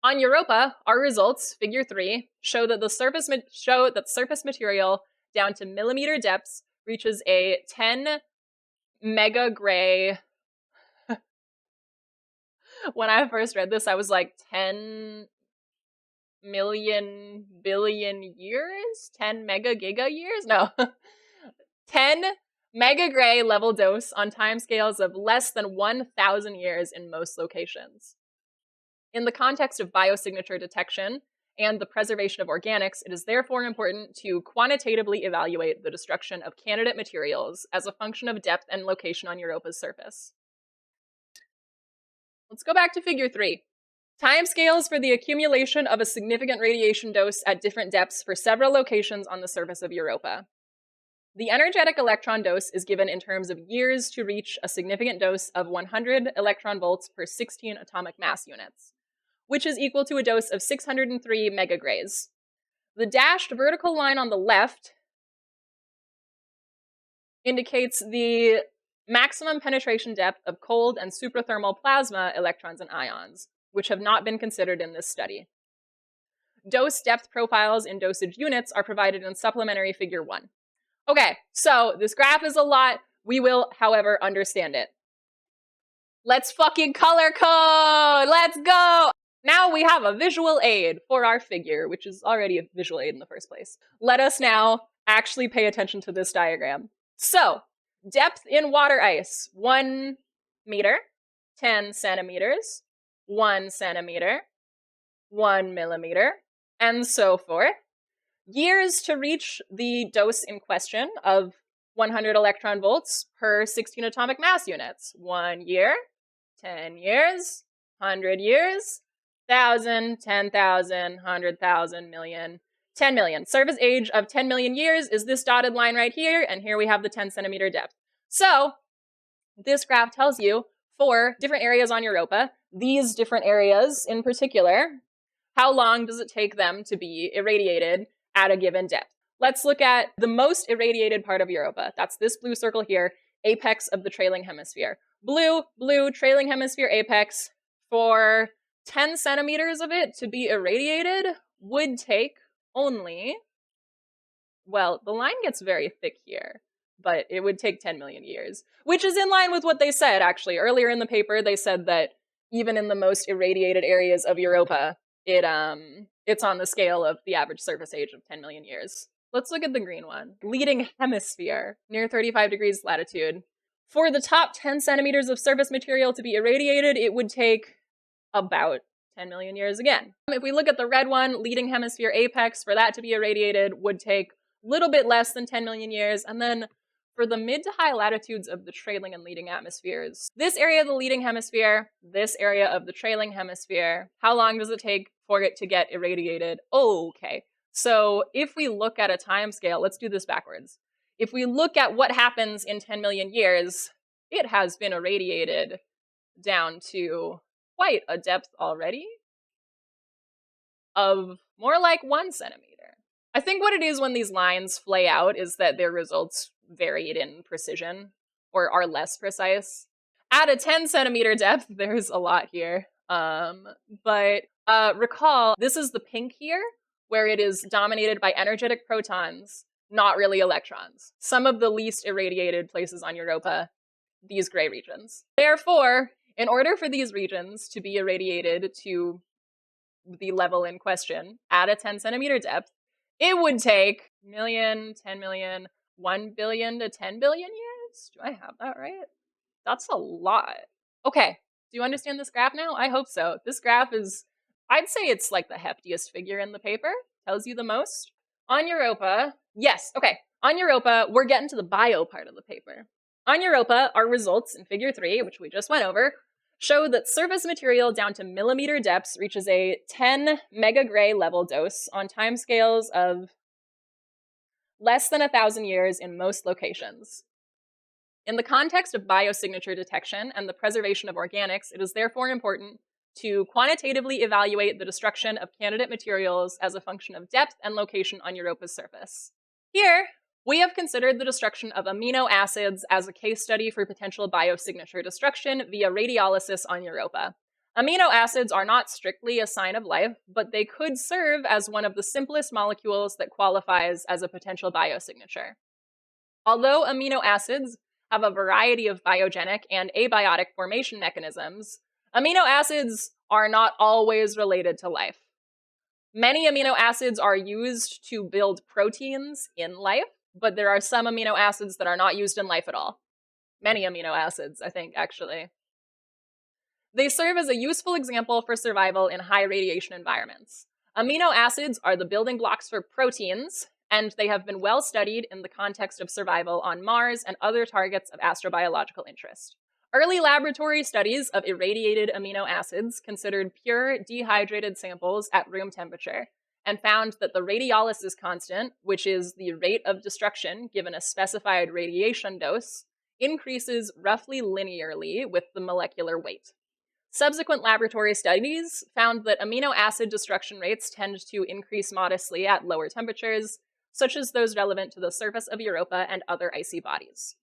On Europa, our results, figure 3, show that surface material down to millimeter depths reaches a 10 megagray. When I first read this, I was like, 10 million billion years? 10 mega giga years? No. 10 megagray level dose on timescales of less than 1,000 years in most locations. In the context of biosignature detection and the preservation of organics, it is therefore important to quantitatively evaluate the destruction of candidate materials as a function of depth and location on Europa's surface. Let's go back to figure 3. Timescales for the accumulation of a significant radiation dose at different depths for several locations on the surface of Europa. The energetic electron dose is given in terms of years to reach a significant dose of 100 electron volts per 16 atomic mass units, which is equal to a dose of 603 megagrays. The dashed vertical line on the left indicates the maximum penetration depth of cold and suprathermal plasma electrons and ions, which have not been considered in this study. Dose depth profiles in dosage units are provided in supplementary figure 1. Okay, so this graph is a lot. We will, however, understand it. Let's fucking color code! Let's go! Now we have a visual aid for our figure, which is already a visual aid in the first place. Let us now actually pay attention to this diagram. So, depth in water ice, 1 meter, 10 centimeters, 1 centimeter, 1 millimeter, and so forth. Years to reach the dose in question of 100 electron volts per 16 atomic mass units. 1 year, 10 years, 100 years, 1,000, 10,000, 100,000, million, 10 million. Surface age of 10 million years is this dotted line right here, and here we have the 10 centimeter depth. So, this graph tells you, for different areas on Europa, these different areas in particular, how long does it take them to be irradiated at a given depth? Let's look at the most irradiated part of Europa. That's this blue circle here, apex of the trailing hemisphere. Blue, trailing hemisphere apex. For 10 centimeters of it to be irradiated would take only, well, the line gets very thick here, but it would take 10 million years, which is in line with what they said, actually. Earlier in the paper, they said that even in the most irradiated areas of Europa, it's on the scale of the average surface age of 10 million years. Let's look at the green one. Leading hemisphere, near 35 degrees latitude. For the top 10 centimeters of surface material to be irradiated, it would take about 10 million years again. If we look at the red one, leading hemisphere apex, for that to be irradiated would take a little bit less than 10 million years. And then for the mid to high latitudes of the trailing and leading atmospheres, this area of the leading hemisphere, this area of the trailing hemisphere, how long does it take for it to get irradiated? Okay. So if we look at a time scale, let's do this backwards. If we look at what happens in 10 million years, it has been irradiated down to quite a depth already of more like 1 centimeter. I think what it is when these lines flay out is that their results varied in precision or are less precise. At a 10 centimeter depth, there's a lot here. But recall, this is the pink here, where it is dominated by energetic protons, not really electrons. Some of the least irradiated places on Europa, these gray regions. Therefore, in order for these regions to be irradiated to the level in question at a 10 centimeter depth, it would take million, 10 million, 1 billion to 10 billion years. Do I have that right? That's a lot. Okay, do you understand this graph now? I hope so. This graph is, I'd say it's like the heftiest figure in the paper. Tells you the most. On Europa, yes, okay. On Europa, we're getting to the bio part of the paper. On Europa, our results in figure 3, which we just went over, show that surface material down to millimeter depths reaches a 10 megagray level dose on timescales of less than 1,000 years in most locations. In the context of biosignature detection and the preservation of organics, it is therefore important to quantitatively evaluate the destruction of candidate materials as a function of depth and location on Europa's surface. Here, we have considered the destruction of amino acids as a case study for potential biosignature destruction via radiolysis on Europa. Amino acids are not strictly a sign of life, but they could serve as one of the simplest molecules that qualifies as a potential biosignature. Although amino acids have a variety of biogenic and abiotic formation mechanisms, amino acids are not always related to life. Many amino acids are used to build proteins in life, but there are some amino acids that are not used in life at all. Many amino acids, I think, actually. They serve as a useful example for survival in high radiation environments. Amino acids are the building blocks for proteins, and they have been well studied in the context of survival on Mars and other targets of astrobiological interest. Early laboratory studies of irradiated amino acids considered pure dehydrated samples at room temperature and found that the radiolysis constant, which is the rate of destruction given a specified radiation dose, increases roughly linearly with the molecular weight. Subsequent laboratory studies found that amino acid destruction rates tend to increase modestly at lower temperatures, such as those relevant to the surface of Europa and other icy bodies.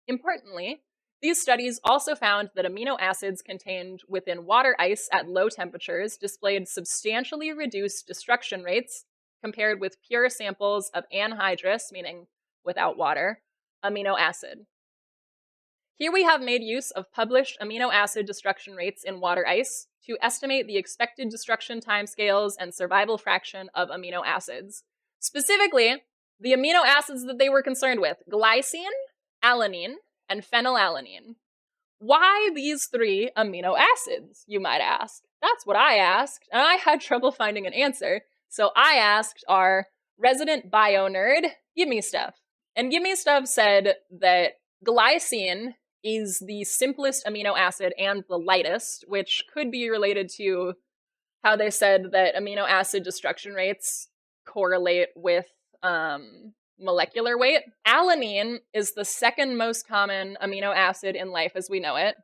Importantly, these studies also found that amino acids contained within water ice at low temperatures displayed substantially reduced destruction rates compared with pure samples of anhydrous, meaning without water, amino acid. Here we have made use of published amino acid destruction rates in water ice to estimate the expected destruction timescales and survival fraction of amino acids. Specifically, the amino acids that they were concerned with: glycine, alanine, and phenylalanine. Why these 3 amino acids, you might ask? That's what I asked, and I had trouble finding an answer, so I asked our resident bio nerd, Gimme Stuff. And Gimme Stuff said that glycine is the simplest amino acid and the lightest, which could be related to how they said that amino acid destruction rates correlate with molecular weight. Alanine is the second most common amino acid in life as we know it,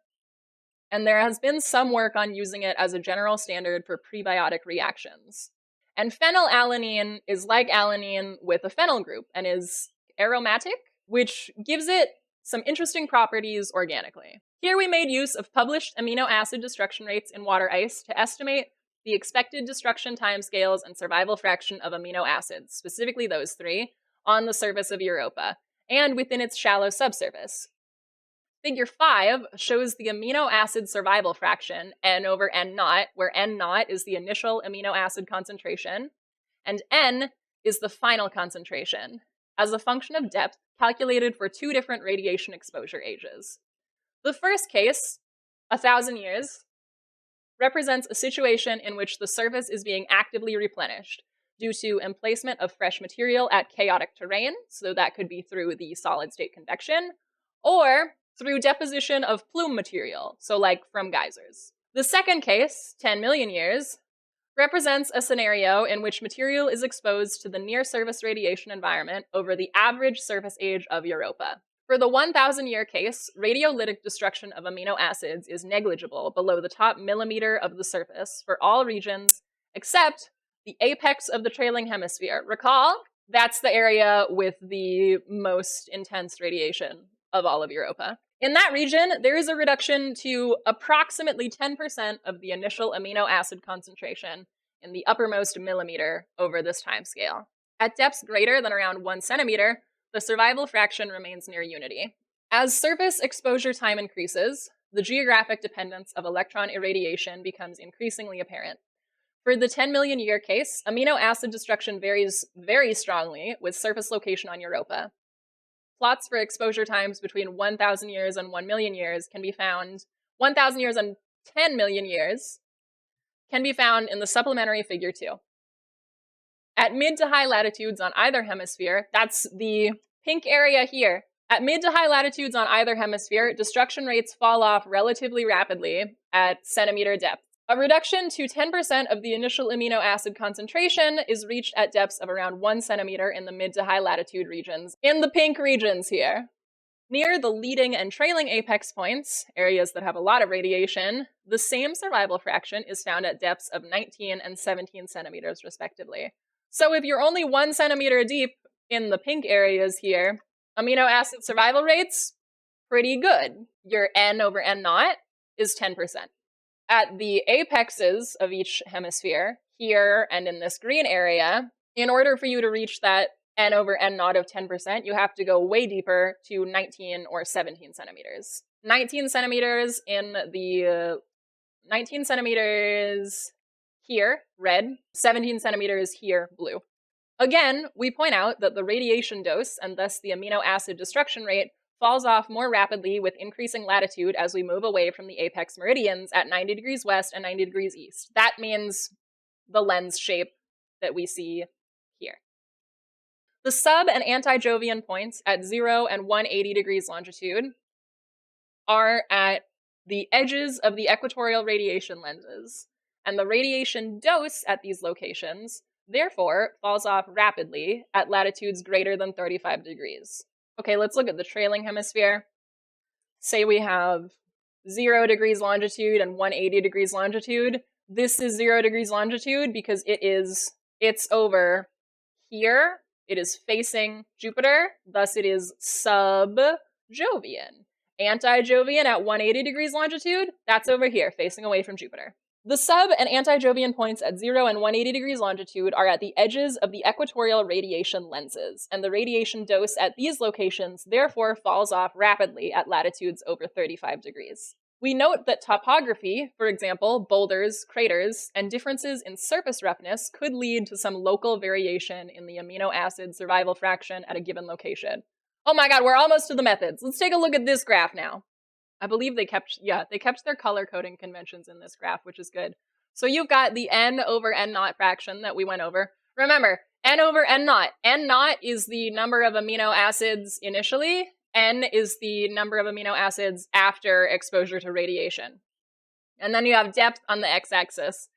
and there has been some work on using it as a general standard for prebiotic reactions. And phenylalanine is like alanine with a phenyl group and is aromatic, which gives it some interesting properties organically. Here we made use of published amino acid destruction rates in water ice to estimate the expected destruction timescales and survival fraction of amino acids, specifically those 3, on the surface of Europa, and within its shallow subsurface. Figure 5 shows the amino acid survival fraction, N over N naught, where N naught is the initial amino acid concentration, and N is the final concentration, as a function of depth calculated for 2 different radiation exposure ages. The first case, 1,000 years, represents a situation in which the surface is being actively replenished due to emplacement of fresh material at chaotic terrain, so that could be through the solid-state convection, or through deposition of plume material, so like from geysers. The second case, 10 million years, represents a scenario in which material is exposed to the near-surface radiation environment over the average surface age of Europa. For the 1,000-year case, radiolytic destruction of amino acids is negligible below the top millimeter of the surface for all regions except the apex of the trailing hemisphere. Recall, that's the area with the most intense radiation of all of Europa. In that region, there is a reduction to approximately 10% of the initial amino acid concentration in the uppermost millimeter over this time scale. At depths greater than around 1 centimeter, the survival fraction remains near unity. As surface exposure time increases, the geographic dependence of electron irradiation becomes increasingly apparent. For the 10 million year case, amino acid destruction varies very strongly with surface location on Europa. Plots for exposure times between 1,000 years and 1 million years can be found, 1,000 years and 10 million years can be found in the supplementary figure 2. At mid to high latitudes on either hemisphere, that's the pink area here. At mid to high latitudes on either hemisphere, destruction rates fall off relatively rapidly at centimeter depth. A reduction to 10% of the initial amino acid concentration is reached at depths of around 1 centimeter in the mid to high latitude regions, in the pink regions here. Near the leading and trailing apex points, areas that have a lot of radiation, the same survival fraction is found at depths of 19 and 17 centimeters respectively. So if you're only 1 centimeter deep in the pink areas here, amino acid survival rates, pretty good. Your N over N naught is 10%. At the apexes of each hemisphere, here and in this green area, in order for you to reach that N over N naught of 10%, you have to go way deeper to 19 or 17 centimeters. 19 centimeters in the 19 centimeters here, red, 17 centimeters here, blue. Again, we point out that the radiation dose, and thus the amino acid destruction rate, falls off more rapidly with increasing latitude as we move away from the apex meridians at 90 degrees west and 90 degrees east. That means the lens shape that we see here. The sub- and anti-Jovian points at 0 and 180 degrees longitude are at the edges of the equatorial radiation lenses, and the radiation dose at these locations, therefore, falls off rapidly at latitudes greater than 35 degrees. Okay, let's look at the trailing hemisphere. Say we have 0 degrees longitude and 180 degrees longitude. This is 0 degrees longitude because it's over here. It is facing Jupiter, thus it is sub-Jovian. Anti-Jovian at 180 degrees longitude, that's over here, facing away from Jupiter. The sub- and anti-Jovian points at 0 and 180 degrees longitude are at the edges of the equatorial radiation lenses, and the radiation dose at these locations therefore falls off rapidly at latitudes over 35 degrees. We note that topography, for example, boulders, craters, and differences in surface roughness could lead to some local variation in the amino acid survival fraction at a given location. Oh my god, we're almost to the methods. Let's take a look at this graph now. I believe they kept their color coding conventions in this graph, which is good. So you've got the N over N naught fraction that we went over. Remember, N over N naught. N naught is the number of amino acids initially. N is the number of amino acids after exposure to radiation. And then you have depth on the x-axis.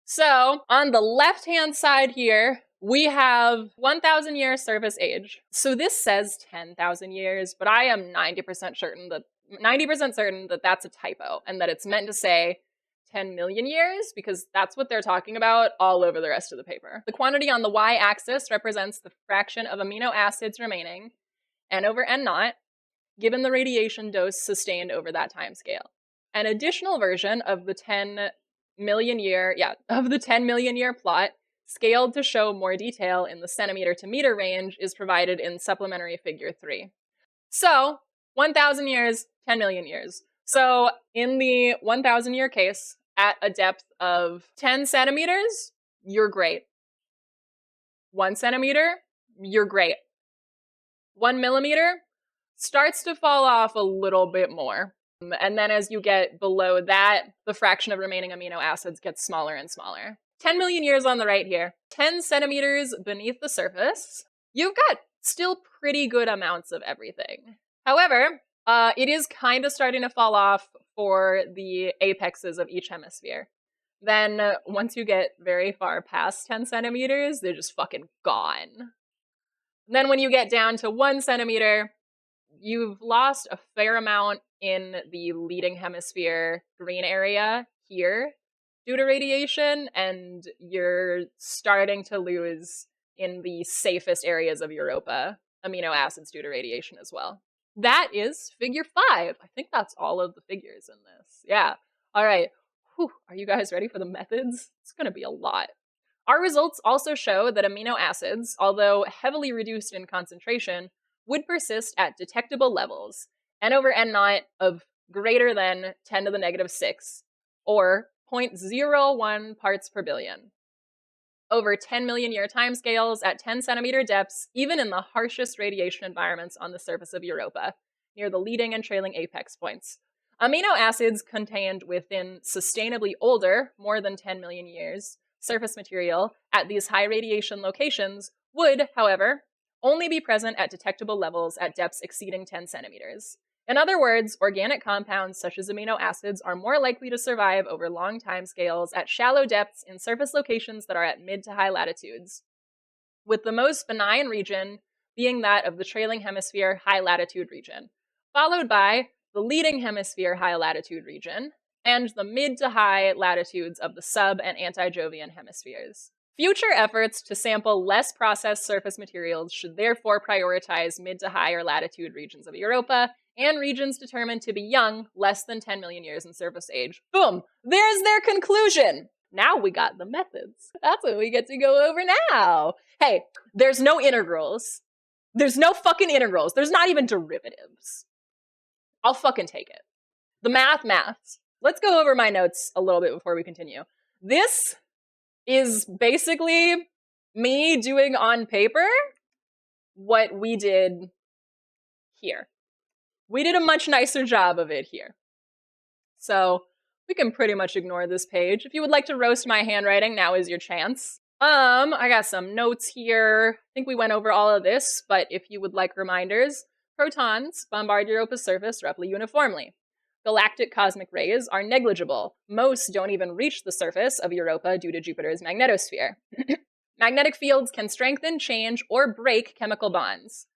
So on the left-hand side here, we have 1,000 year surface age. So this says 10,000 years, but I am 90% certain that that's a typo and that it's meant to say 10 million years because that's what they're talking about all over the rest of the paper. The quantity on the y-axis represents the fraction of amino acids remaining, N over N naught, given the radiation dose sustained over that time scale. An additional version of the 10 million year plot, scaled to show more detail in the centimeter to meter range, is provided in supplementary figure 3. So, 1,000 years, 10 million years. So, in the 1,000 year case, at a depth of 10 centimeters, you're great. 1 centimeter, you're great. 1 millimeter starts to fall off a little bit more. And then as you get below that, the fraction of remaining amino acids gets smaller and smaller. 10 million years on the right here. 10 centimeters beneath the surface, you've got still pretty good amounts of everything. However, it is kind of starting to fall off for the apexes of each hemisphere. Then once you get very far past 10 centimeters, they're just fucking gone. And then when you get down to 1 centimeter, you've lost a fair amount in the leading hemisphere green area here due to radiation, and you're starting to lose in the safest areas of Europa amino acids due to radiation as well. That is figure 5. I think that's all of the figures in this. Yeah. All right. Whew. Are you guys ready for the methods? It's going to be a lot. Our results also show that amino acids, although heavily reduced in concentration, would persist at detectable levels, n over n naught of greater than 10 to the negative 6, or 0.01 parts per billion. Over 10 million year timescales at 10 centimeter depths, even in the harshest radiation environments on the surface of Europa, near the leading and trailing apex points. Amino acids contained within sustainably older, more than 10 million years, surface material at these high radiation locations would, however, only be present at detectable levels at depths exceeding 10 centimeters. In other words, organic compounds such as amino acids are more likely to survive over long timescales at shallow depths in surface locations that are at mid to high latitudes, with the most benign region being that of the trailing hemisphere high latitude region, followed by the leading hemisphere high latitude region, and the mid to high latitudes of the sub and anti-Jovian hemispheres. Future efforts to sample less processed surface materials should therefore prioritize mid to higher latitude regions of Europa and regions determined to be young, less than 10 million years in surface age. Boom! There's their conclusion! Now we got the methods. That's what we get to go over now. Hey, there's no integrals. There's no fucking integrals. There's not even derivatives. I'll fucking take it. The maths. Let's go over my notes a little bit before we continue. This is basically me doing on paper what we did here. We did a much nicer job of it here. So we can pretty much ignore this page. If you would like to roast my handwriting, now is your chance. I got some notes here. I think we went over all of this, but if you would like reminders, protons bombard Europa's surface roughly uniformly. Galactic cosmic rays are negligible. Most don't even reach the surface of Europa due to Jupiter's magnetosphere. Magnetic fields can strengthen, change, or break chemical bonds.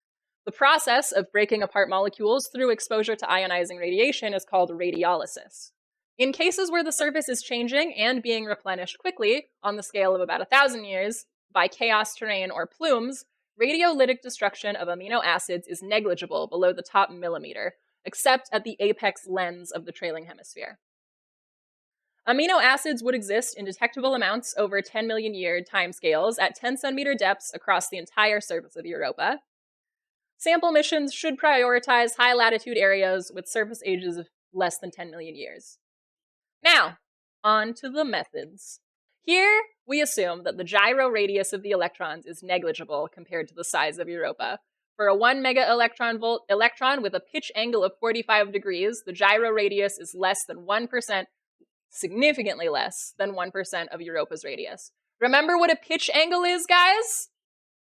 The process of breaking apart molecules through exposure to ionizing radiation is called radiolysis. In cases where the surface is changing and being replenished quickly, on the scale of about 1,000 years, by chaos terrain or plumes, radiolytic destruction of amino acids is negligible below the top millimeter, except at the apex lens of the trailing hemisphere. Amino acids would exist in detectable amounts over 10 million year timescales at 10 centimeter depths across the entire surface of Europa. Sample missions should prioritize high latitude areas with surface ages of less than 10 million years. Now, on to the methods. Here, we assume that the gyro radius of the electrons is negligible compared to the size of Europa. For a 1 mega electron volt electron with a pitch angle of 45 degrees, the gyro radius is less than 1%, significantly less than 1% of Europa's radius. Remember what a pitch angle is, guys?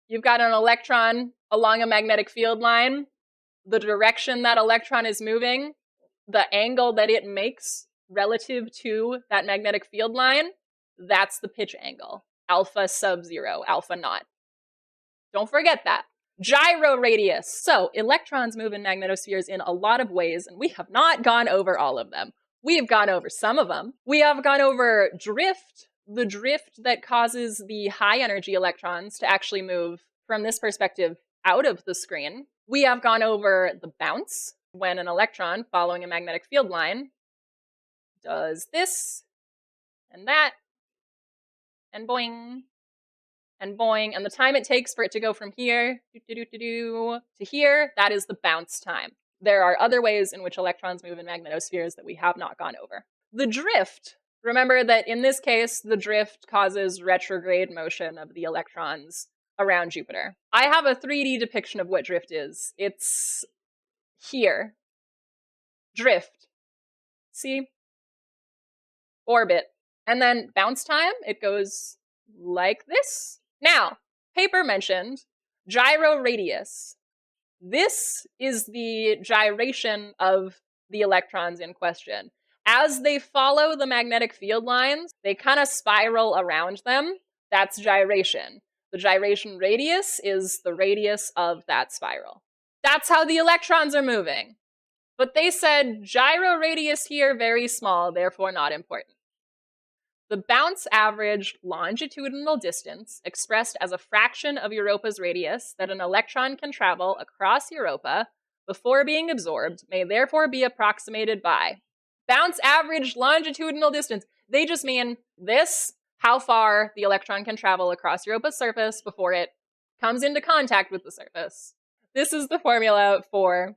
You've got an electron along a magnetic field line. The direction that electron is moving, the angle that it makes relative to that magnetic field line, that's the pitch angle. Alpha sub-zero, alpha naught. Don't forget that. Gyro radius. So, electrons move in magnetospheres in a lot of ways, and we have not gone over all of them. We have gone over some of them. We have gone over drift, the drift that causes the high energy electrons to actually move from this perspective out of the screen. We have gone over the bounce, when an electron following a magnetic field line does this, and that, and boing, and boing, and the time it takes for it to go from here to here, that is the bounce time. There are other ways in which electrons move in magnetospheres that we have not gone over. The drift. Remember that in this case, the drift causes retrograde motion of the electrons around Jupiter. I have a 3D depiction of what drift is. It's here. Drift. See? Orbit. And then bounce time, it goes like this. Now, paper mentioned gyro radius. This is the gyration of the electrons in question. As they follow the magnetic field lines, they kind of spiral around them. That's gyration. The gyration radius is the radius of that spiral. That's how the electrons are moving. But they said gyro radius here very small, therefore not important. The bounce average longitudinal distance, expressed as a fraction of Europa's radius that an electron can travel across Europa, before being absorbed may therefore be approximated by bounce average longitudinal distance. They just mean this, how far the electron can travel across Europa's surface before it comes into contact with the surface. This is the formula for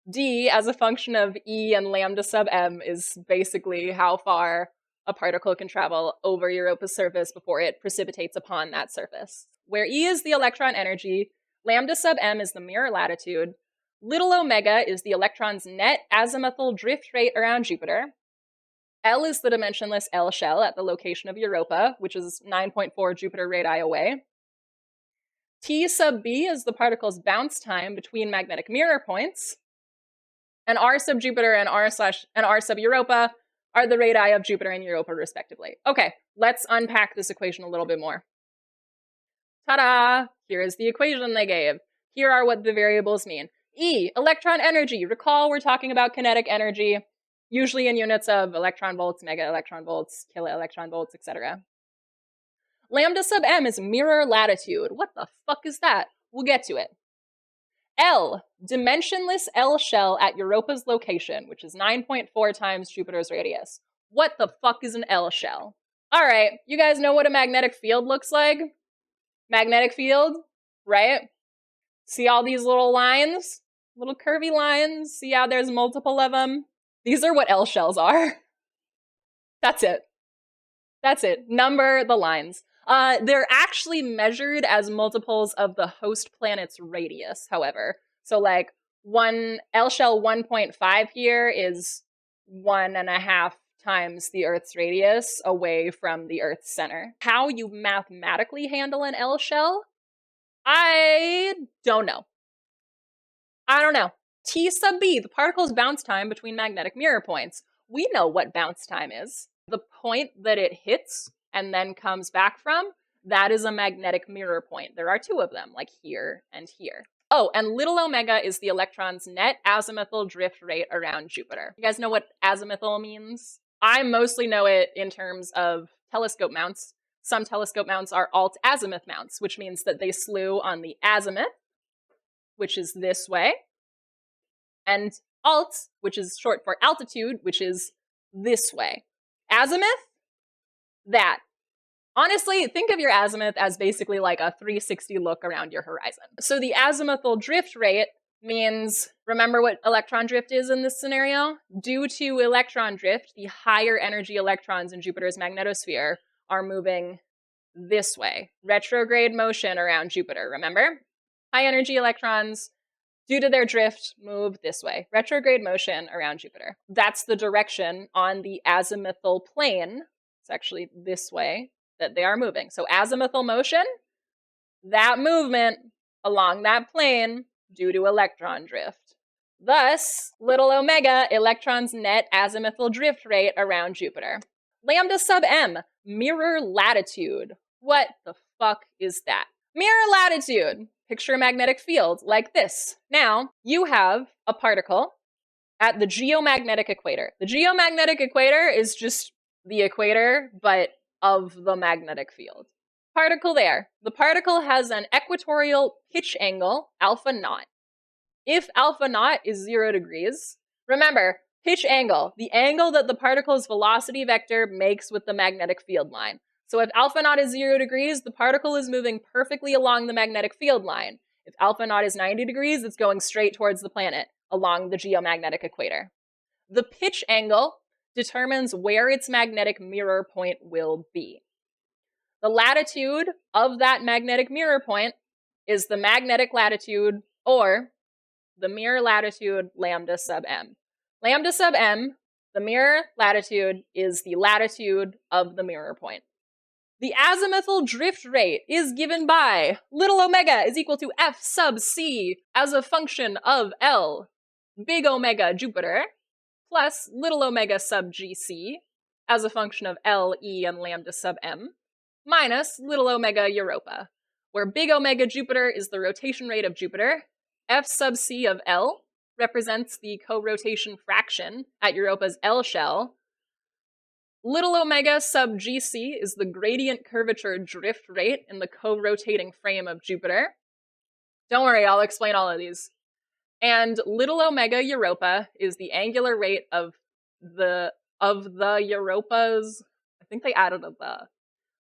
d as a function of E and lambda sub m is basically how far a particle can travel over Europa's surface before it precipitates upon that surface. Where E is the electron energy, lambda sub m is the mirror latitude, little omega is the electron's net azimuthal drift rate around Jupiter, L is the dimensionless L shell at the location of Europa, which is 9.4 Jupiter radii away. T sub b is the particle's bounce time between magnetic mirror points, and R sub Jupiter and R sub Europa are the radii of Jupiter and Europa, respectively. Okay, let's unpack this equation a little bit more. Ta-da! Here is the equation they gave. Here are what the variables mean. E, electron energy. Recall we're talking about kinetic energy, usually in units of electron volts, mega electron volts, kilo electron volts, etc. Lambda sub m is mirror latitude. What the fuck is that? We'll get to it. L, dimensionless L shell at Europa's location, which is 9.4 times Jupiter's radius. What the fuck is an L shell? All right, you guys know what a magnetic field looks like? Magnetic field, right? See all these little lines? Little curvy lines? See how there's multiple of them? These are what L shells are. That's it. That's it. Number the lines. They're actually measured as multiples of the host planet's radius, however. So like one L shell 1.5 here is 1.5 times the Earth's radius away from the Earth's center. How you mathematically handle an L shell? I don't know. I don't know. T sub b, the particle's bounce time between magnetic mirror points. We know what bounce time is. The point that it hits and then comes back from, that is a magnetic mirror point. There are two of them, like here and here. Oh, and little omega is the electron's net azimuthal drift rate around Jupiter. You guys know what azimuthal means? I mostly know it in terms of telescope mounts. Some telescope mounts are alt-azimuth mounts, which means that they slew on the azimuth, which is this way, and alt, which is short for altitude, which is this way. Azimuth? That. Honestly, think of your azimuth as basically like a 360 look around your horizon. So the azimuthal drift rate means, remember what electron drift is in this scenario? Due to electron drift, the higher energy electrons in Jupiter's magnetosphere are moving this way. Retrograde motion around Jupiter, remember? High energy electrons, due to their drift, move this way. Retrograde motion around Jupiter. That's the direction on the azimuthal plane. It's actually this way that they are moving. So azimuthal motion, that movement along that plane due to electron drift. Thus, little omega, electron's net azimuthal drift rate around Jupiter. Lambda sub m, mirror latitude. What the fuck is that? Mirror latitude. Picture a magnetic field like this. Now, you have a particle at the geomagnetic equator. The geomagnetic equator is just the equator, but of the magnetic field. Particle there. The particle has an equatorial pitch angle, alpha naught. If alpha naught is 0 degrees, remember, pitch angle, the angle that the particle's velocity vector makes with the magnetic field line. So if alpha naught is 0 degrees, the particle is moving perfectly along the magnetic field line. If alpha naught is 90 degrees, it's going straight towards the planet along the geomagnetic equator. The pitch angle determines where its magnetic mirror point will be. The latitude of that magnetic mirror point is the magnetic latitude, or the mirror latitude lambda sub m. Lambda sub m, the mirror latitude, is the latitude of the mirror point. The azimuthal drift rate is given by little omega is equal to f sub c as a function of L, big omega Jupiter, plus little omega sub gc as a function of L, E, and lambda sub m, minus little omega Europa, where big omega Jupiter is the rotation rate of Jupiter, f sub c of L represents the co-rotation fraction at Europa's L shell, little omega sub gc is the gradient curvature drift rate in the co-rotating frame of Jupiter. Don't worry, I'll explain all of these. And little omega Europa is the angular rate of the Europa's, I think they added a the.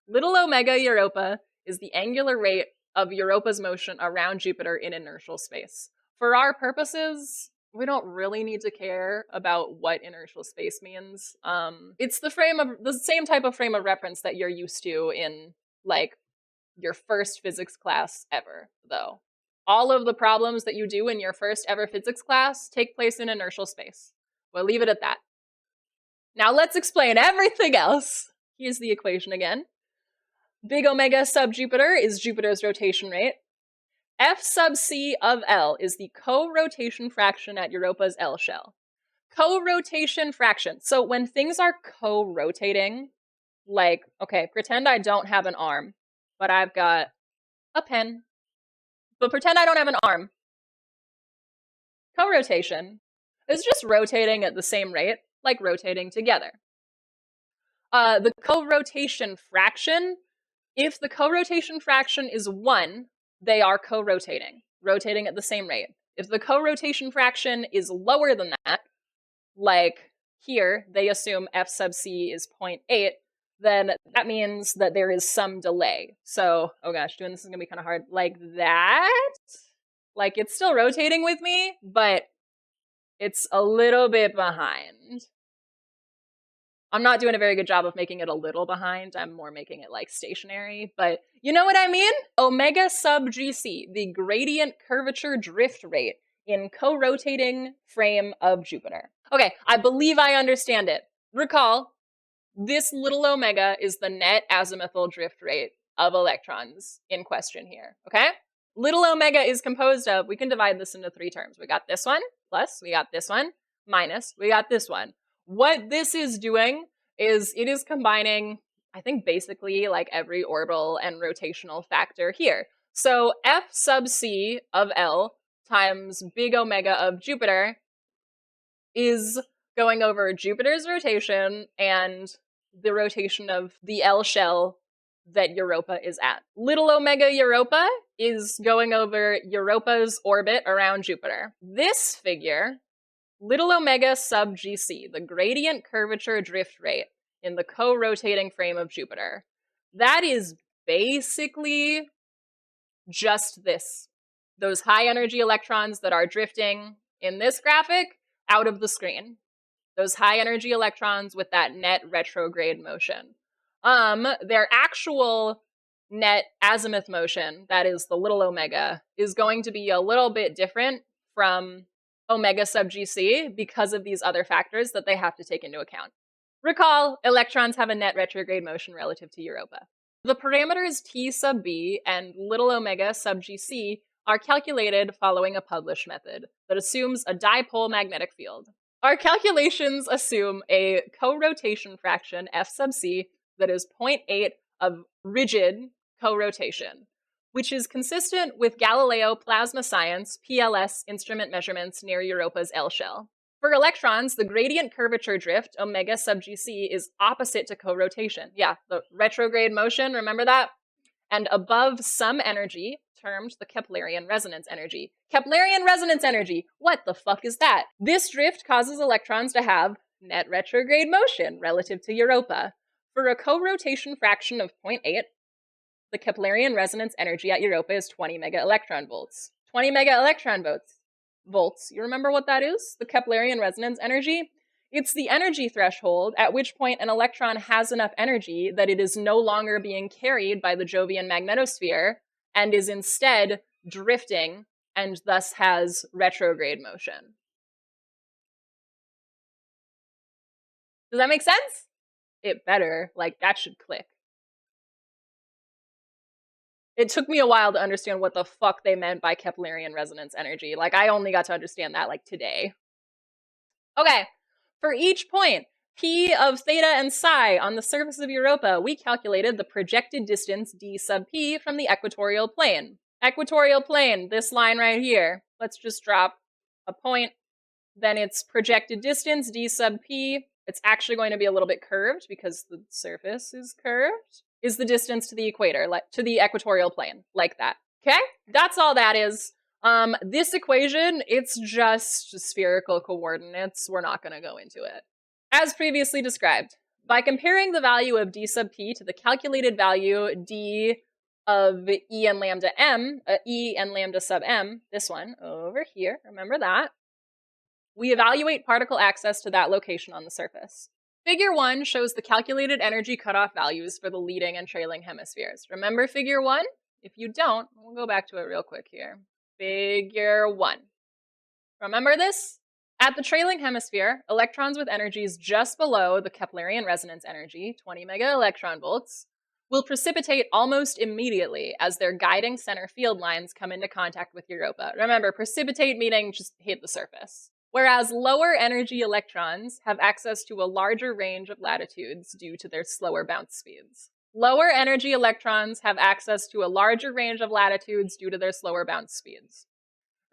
Little omega Europa is the angular rate of Europa's motion around Jupiter in inertial space. For our purposes, we don't really need to care about what inertial space means. It's the same type of frame of reference that you're used to in like your first physics class ever, though. All of the problems that you do in your first ever physics class take place in inertial space. We'll leave it at that. Now let's explain everything else. Here's the equation again. Big omega sub Jupiter is Jupiter's rotation rate. F sub c of L is the co-rotation fraction at Europa's L shell. Co-rotation fraction. So when things are co-rotating, like, okay, pretend I don't have an arm, but I've got a pen. But pretend I don't have an arm. Co-rotation is just rotating at the same rate, like rotating together. The co-rotation fraction, if the co-rotation fraction is 1, they are co-rotating, rotating at the same rate. If the co-rotation fraction is lower than that, like here, they assume f sub c is 0.8, then that means that there is some delay. So, oh gosh, doing this is gonna be kind of hard. Like that? Like it's still rotating with me, but it's a little bit behind. I'm not doing a very good job of making it a little behind. I'm more making it like stationary, but you know what I mean? Omega sub GC, the gradient curvature drift rate in co-rotating frame of Jupiter. Okay, I believe I understand it. Recall, this little omega is the net azimuthal drift rate of electrons in question here, okay? Little omega is composed of, we can divide this into 3 terms. We got this one, plus, we got this one, minus, we got this one. What this is doing is it is combining, I think, basically like every orbital and rotational factor here. So F sub c of L times big omega of Jupiter is going over Jupiter's rotation and the rotation of the L shell that Europa is at. Little omega Europa is going over Europa's orbit around Jupiter. This figure, little omega sub GC, the gradient curvature drift rate in the co-rotating frame of Jupiter, that is basically just this. Those high energy electrons that are drifting in this graphic out of the screen. Those high energy electrons with that net retrograde motion. Their actual net azimuth motion, that is the little omega, is going to be a little bit different from omega sub GC because of these other factors that they have to take into account. Recall, electrons have a net retrograde motion relative to Europa. The parameters T sub B and little omega sub GC are calculated following a published method that assumes a dipole magnetic field. Our calculations assume a co-rotation fraction F sub c that is 0.8 of rigid co-rotation, which is consistent with Galileo plasma science PLS instrument measurements near Europa's L shell. For electrons, the gradient curvature drift, omega sub GC, is opposite to co-rotation. Yeah, the retrograde motion, remember that? And above some energy, termed the Keplerian resonance energy. Keplerian resonance energy, what the fuck is that? This drift causes electrons to have net retrograde motion relative to Europa. For a co-rotation fraction of 0.8, the Keplerian resonance energy at Europa is 20 mega electron volts. 20 mega electron volts. You remember what that is? The Keplerian resonance energy? It's the energy threshold at which point an electron has enough energy that it is no longer being carried by the Jovian magnetosphere and is instead drifting and thus has retrograde motion. Does that make sense? It better. Like, that should click. It took me a while to understand what the fuck they meant by Keplerian resonance energy. Like, I only got to understand that, like, today. Okay, for each point, P of theta and psi on the surface of Europa, we calculated the projected distance d sub P from the equatorial plane. Equatorial plane, this line right here. Let's just drop a point. Then its projected distance, d sub P, it's actually going to be a little bit curved because the surface is curved, is the distance to the equator, like to the equatorial plane, like that. Okay? That's all that is. This equation, it's just spherical coordinates. We're not going to go into it. As previously described, by comparing the value of d sub p to the calculated value d of E and lambda m, E and lambda sub m, this one over here, remember that, we evaluate particle access to that location on the surface. Figure 1 shows the calculated energy cutoff values for the leading and trailing hemispheres. Remember figure 1? If you don't, we'll go back to it real quick here. Figure 1. Remember this? At the trailing hemisphere, electrons with energies just below the Keplerian resonance energy, 20 megaelectron volts, will precipitate almost immediately as their guiding center field lines come into contact with Europa. Remember, precipitate meaning just hit the surface. Whereas lower energy electrons have access to a larger range of latitudes due to their slower bounce speeds. Lower energy electrons have access to a larger range of latitudes due to their slower bounce speeds.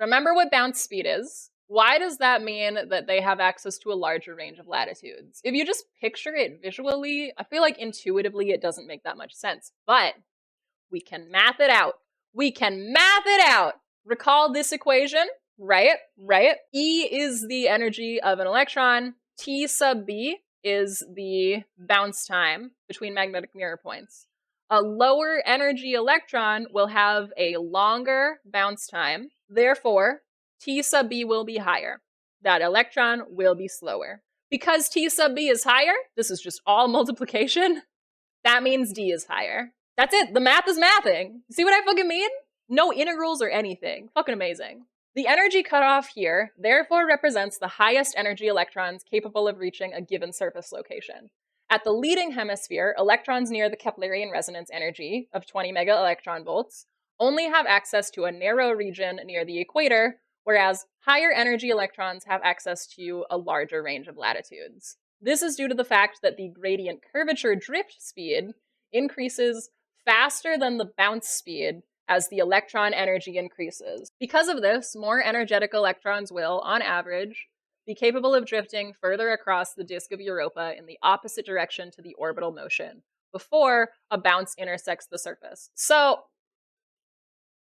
Remember what bounce speed is. Why does that mean that they have access to a larger range of latitudes? If you just picture it visually, I feel like intuitively it doesn't make that much sense, but we can math it out. We can math it out. Recall this equation, right? E is the energy of an electron. T sub B is the bounce time between magnetic mirror points. A lower energy electron will have a longer bounce time. Therefore, T sub B will be higher. That electron will be slower. Because T sub B is higher, this is just all multiplication, that means D is higher. That's it. The math is mathing. See what I fucking mean? No integrals or anything. Fucking amazing. The energy cutoff here therefore represents the highest energy electrons capable of reaching a given surface location. At the leading hemisphere, electrons near the Keplerian resonance energy of 20 megaelectron volts only have access to a narrow region near the equator, whereas higher energy electrons have access to a larger range of latitudes. This is due to the fact that the gradient curvature drift speed increases faster than the bounce speed as the electron energy increases. Because of this, more energetic electrons will, on average, be capable of drifting further across the disk of Europa in the opposite direction to the orbital motion before a bounce intersects the surface. So,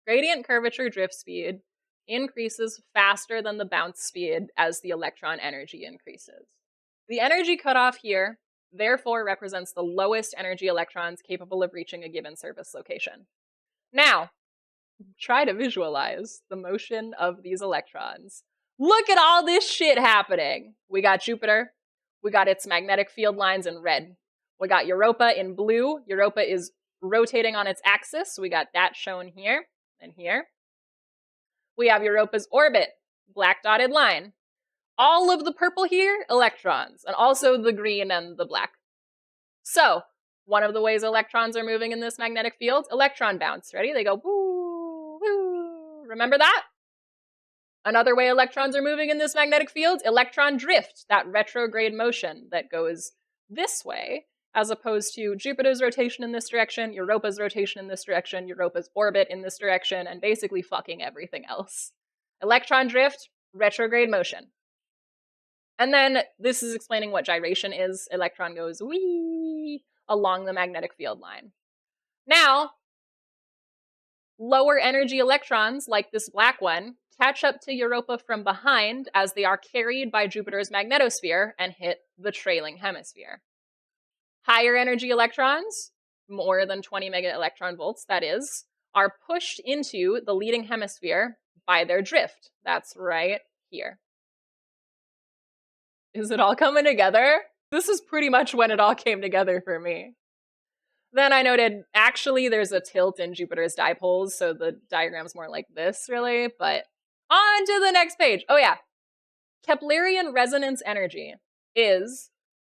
gradient curvature drift speed increases faster than the bounce speed as the electron energy increases. The energy cutoff here therefore represents the lowest energy electrons capable of reaching a given surface location. Now, try to visualize the motion of these electrons. Look at all this shit happening. We got Jupiter. We got its magnetic field lines in red. We got Europa in blue. Europa is rotating on its axis. We got that shown here and here. We have Europa's orbit, black dotted line. All of the purple here, electrons, and also the green and the black. So, one of the ways electrons are moving in this magnetic field, electron bounce. Ready? They go woo, woo. Remember that? Another way electrons are moving in this magnetic field, electron drift, that retrograde motion that goes this way, as opposed to Jupiter's rotation in this direction, Europa's rotation in this direction, Europa's orbit in this direction, and basically fucking everything else. Electron drift, retrograde motion. And then this is explaining what gyration is. Electron goes wee along the magnetic field line. Now, lower energy electrons, like this black one, catch up to Europa from behind as they are carried by Jupiter's magnetosphere and hit the trailing hemisphere. Higher energy electrons, more than 20 megaelectron volts, that is, are pushed into the leading hemisphere by their drift. That's right here. Is it all coming together? This is pretty much when it all came together for me. Then I noted, actually, there's a tilt in Jupiter's dipoles, so the diagram's more like this, really, but on to the next page. Oh yeah. Keplerian resonance energy is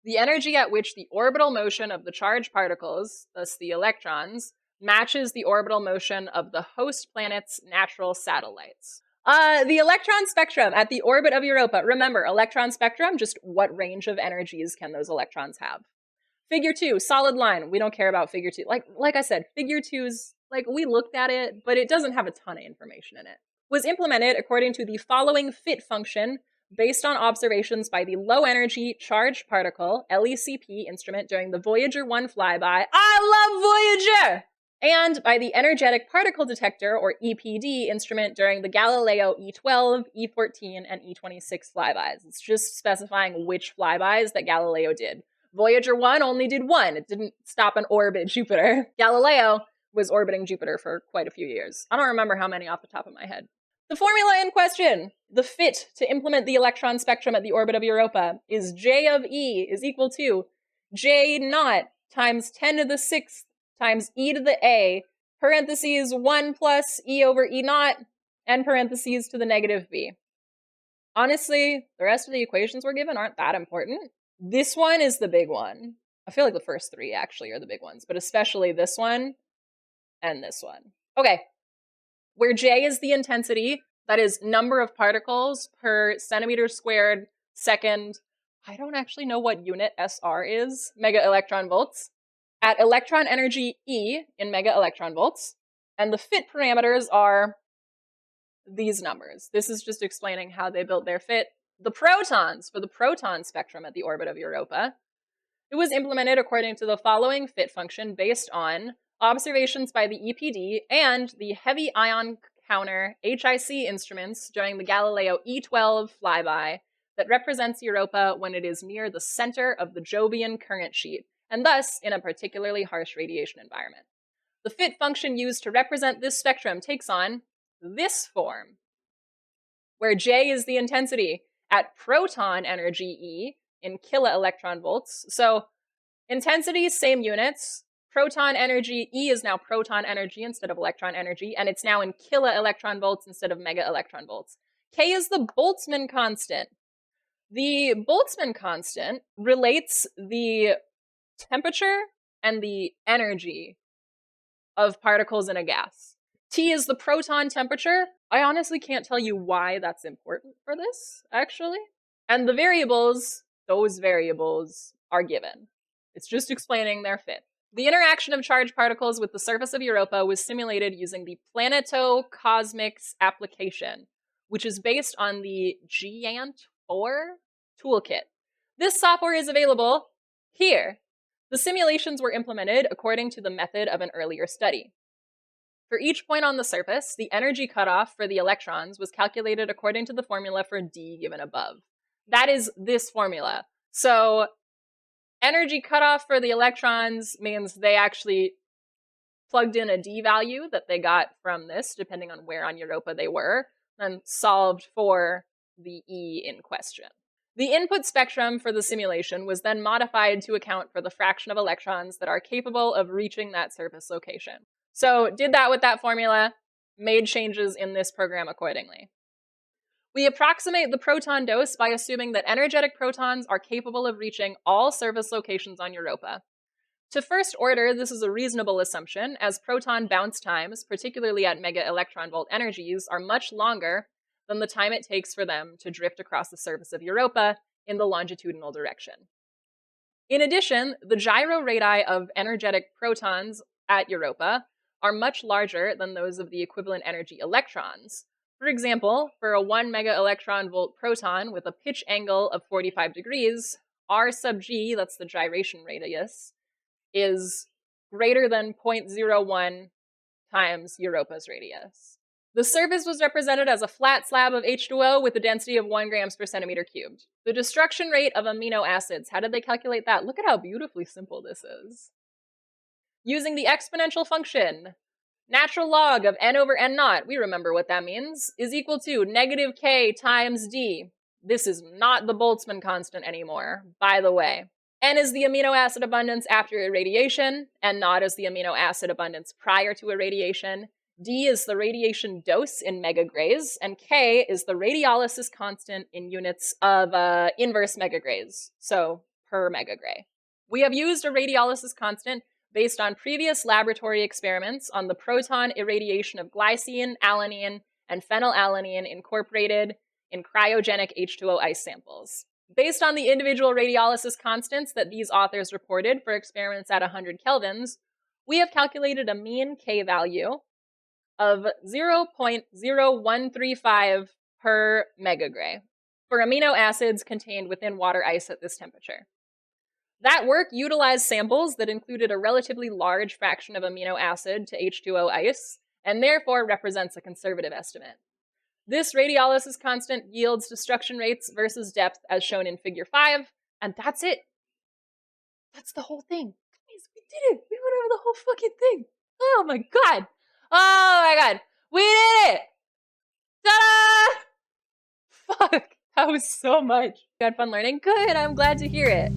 the energy at which the orbital motion of the charged particles, thus the electrons, matches the orbital motion of the host planet's natural satellites. The electron spectrum at the orbit of Europa. Remember, electron spectrum, just what range of energies can those electrons have? Figure 2, solid line. We don't care about figure 2. Like I said, figure 2's, we looked at it, but it doesn't have a ton of information in it. Was implemented according to the following fit function based on observations by the low-energy charged particle, LECP, instrument during the Voyager 1 flyby. I love Voyager! and by the Energetic Particle Detector, or EPD, instrument during the Galileo E12, E14, and E26 flybys. It's just specifying which flybys that Galileo did. Voyager 1 only did one. It didn't stop and orbit Jupiter. Galileo was orbiting Jupiter for quite a few years. I don't remember how many off the top of my head. The formula in question, the fit to implement the electron spectrum at the orbit of Europa, is J of E is equal to J naught times 10 to the 6th times e to the a, parentheses 1 plus e over e naught, and parentheses to the negative b. Honestly, the rest of the equations we're given aren't that important. This one is the big one. I feel like the first three actually are the big ones, but especially this one and this one. Okay, where J is the intensity, that is number of particles per centimeter squared second. I don't actually know what unit SR is, mega electron volts, at electron energy E in mega electron volts, and the fit parameters are these numbers. This is just explaining how they built their fit. The protons, for the proton spectrum at the orbit of Europa, it was implemented according to the following fit function based on observations by the EPD and the heavy ion counter HIC instruments during the Galileo E12 flyby that represents Europa when it is near the center of the Jovian current sheet, and thus in a particularly harsh radiation environment. The fit function used to represent this spectrum takes on this form, where J is the intensity at proton energy E in kiloelectron volts. So intensity, same units. Proton energy, E is now proton energy instead of electron energy, and it's now in kiloelectron volts instead of mega electron volts. K is the Boltzmann constant. The Boltzmann constant relates the temperature and the energy of particles in a gas. T is the proton temperature. I honestly can't tell you why that's important for this, actually. And the variables, those variables are given. It's just explaining their fit. The interaction of charged particles with the surface of Europa was simulated using the Planetocosmics application, which is based on the GANT4 toolkit. This software is available here. The simulations were implemented according to the method of an earlier study. For each point on the surface, the energy cutoff for the electrons was calculated according to the formula for D given above. That is this formula. So energy cutoff for the electrons means they actually plugged in a D value that they got from this, depending on where on Europa they were, and solved for the E in question. The input spectrum for the simulation was then modified to account for the fraction of electrons that are capable of reaching that surface location. So did that with that formula, made changes in this program accordingly. We approximate the proton dose by assuming that energetic protons are capable of reaching all surface locations on Europa. To first order, this is a reasonable assumption, as proton bounce times, particularly at mega electron volt energies, are much longer than the time it takes for them to drift across the surface of Europa in the longitudinal direction. In addition, the gyro radii of energetic protons at Europa are much larger than those of the equivalent energy electrons. For example, for a 1 mega electron volt proton with a pitch angle of 45 degrees, R sub g, that's the gyration radius, is greater than 0.01 times Europa's radius. The surface was represented as a flat slab of H2O with a density of 1 grams per centimeter cubed. The destruction rate of amino acids, how did they calculate that? Look at how beautifully simple this is. Using the exponential function, natural log of n over n naught, we remember what that means, is equal to negative k times d. This is not the Boltzmann constant anymore, by the way. N is the amino acid abundance after irradiation, n naught is the amino acid abundance prior to irradiation, D is the radiation dose in megagrays, and K is the radiolysis constant in units of inverse megagrays, so per megagray. We have used a radiolysis constant based on previous laboratory experiments on the proton irradiation of glycine, alanine, and phenylalanine incorporated in cryogenic H2O ice samples. Based on the individual radiolysis constants that these authors reported for experiments at 100 kelvins, we have calculated a mean K value of 0.0135 per megagray for amino acids contained within water ice at this temperature. That work utilized samples that included a relatively large fraction of amino acid to H2O ice, and therefore represents a conservative estimate. This radiolysis constant yields destruction rates versus depth as shown in figure 5, and that's it. That's the whole thing. Guys, we did it! We went over the whole fucking thing! Oh my god! Oh my god! We did it! Ta-da! Fuck! That was so much. You had fun learning? Good, I'm glad to hear it.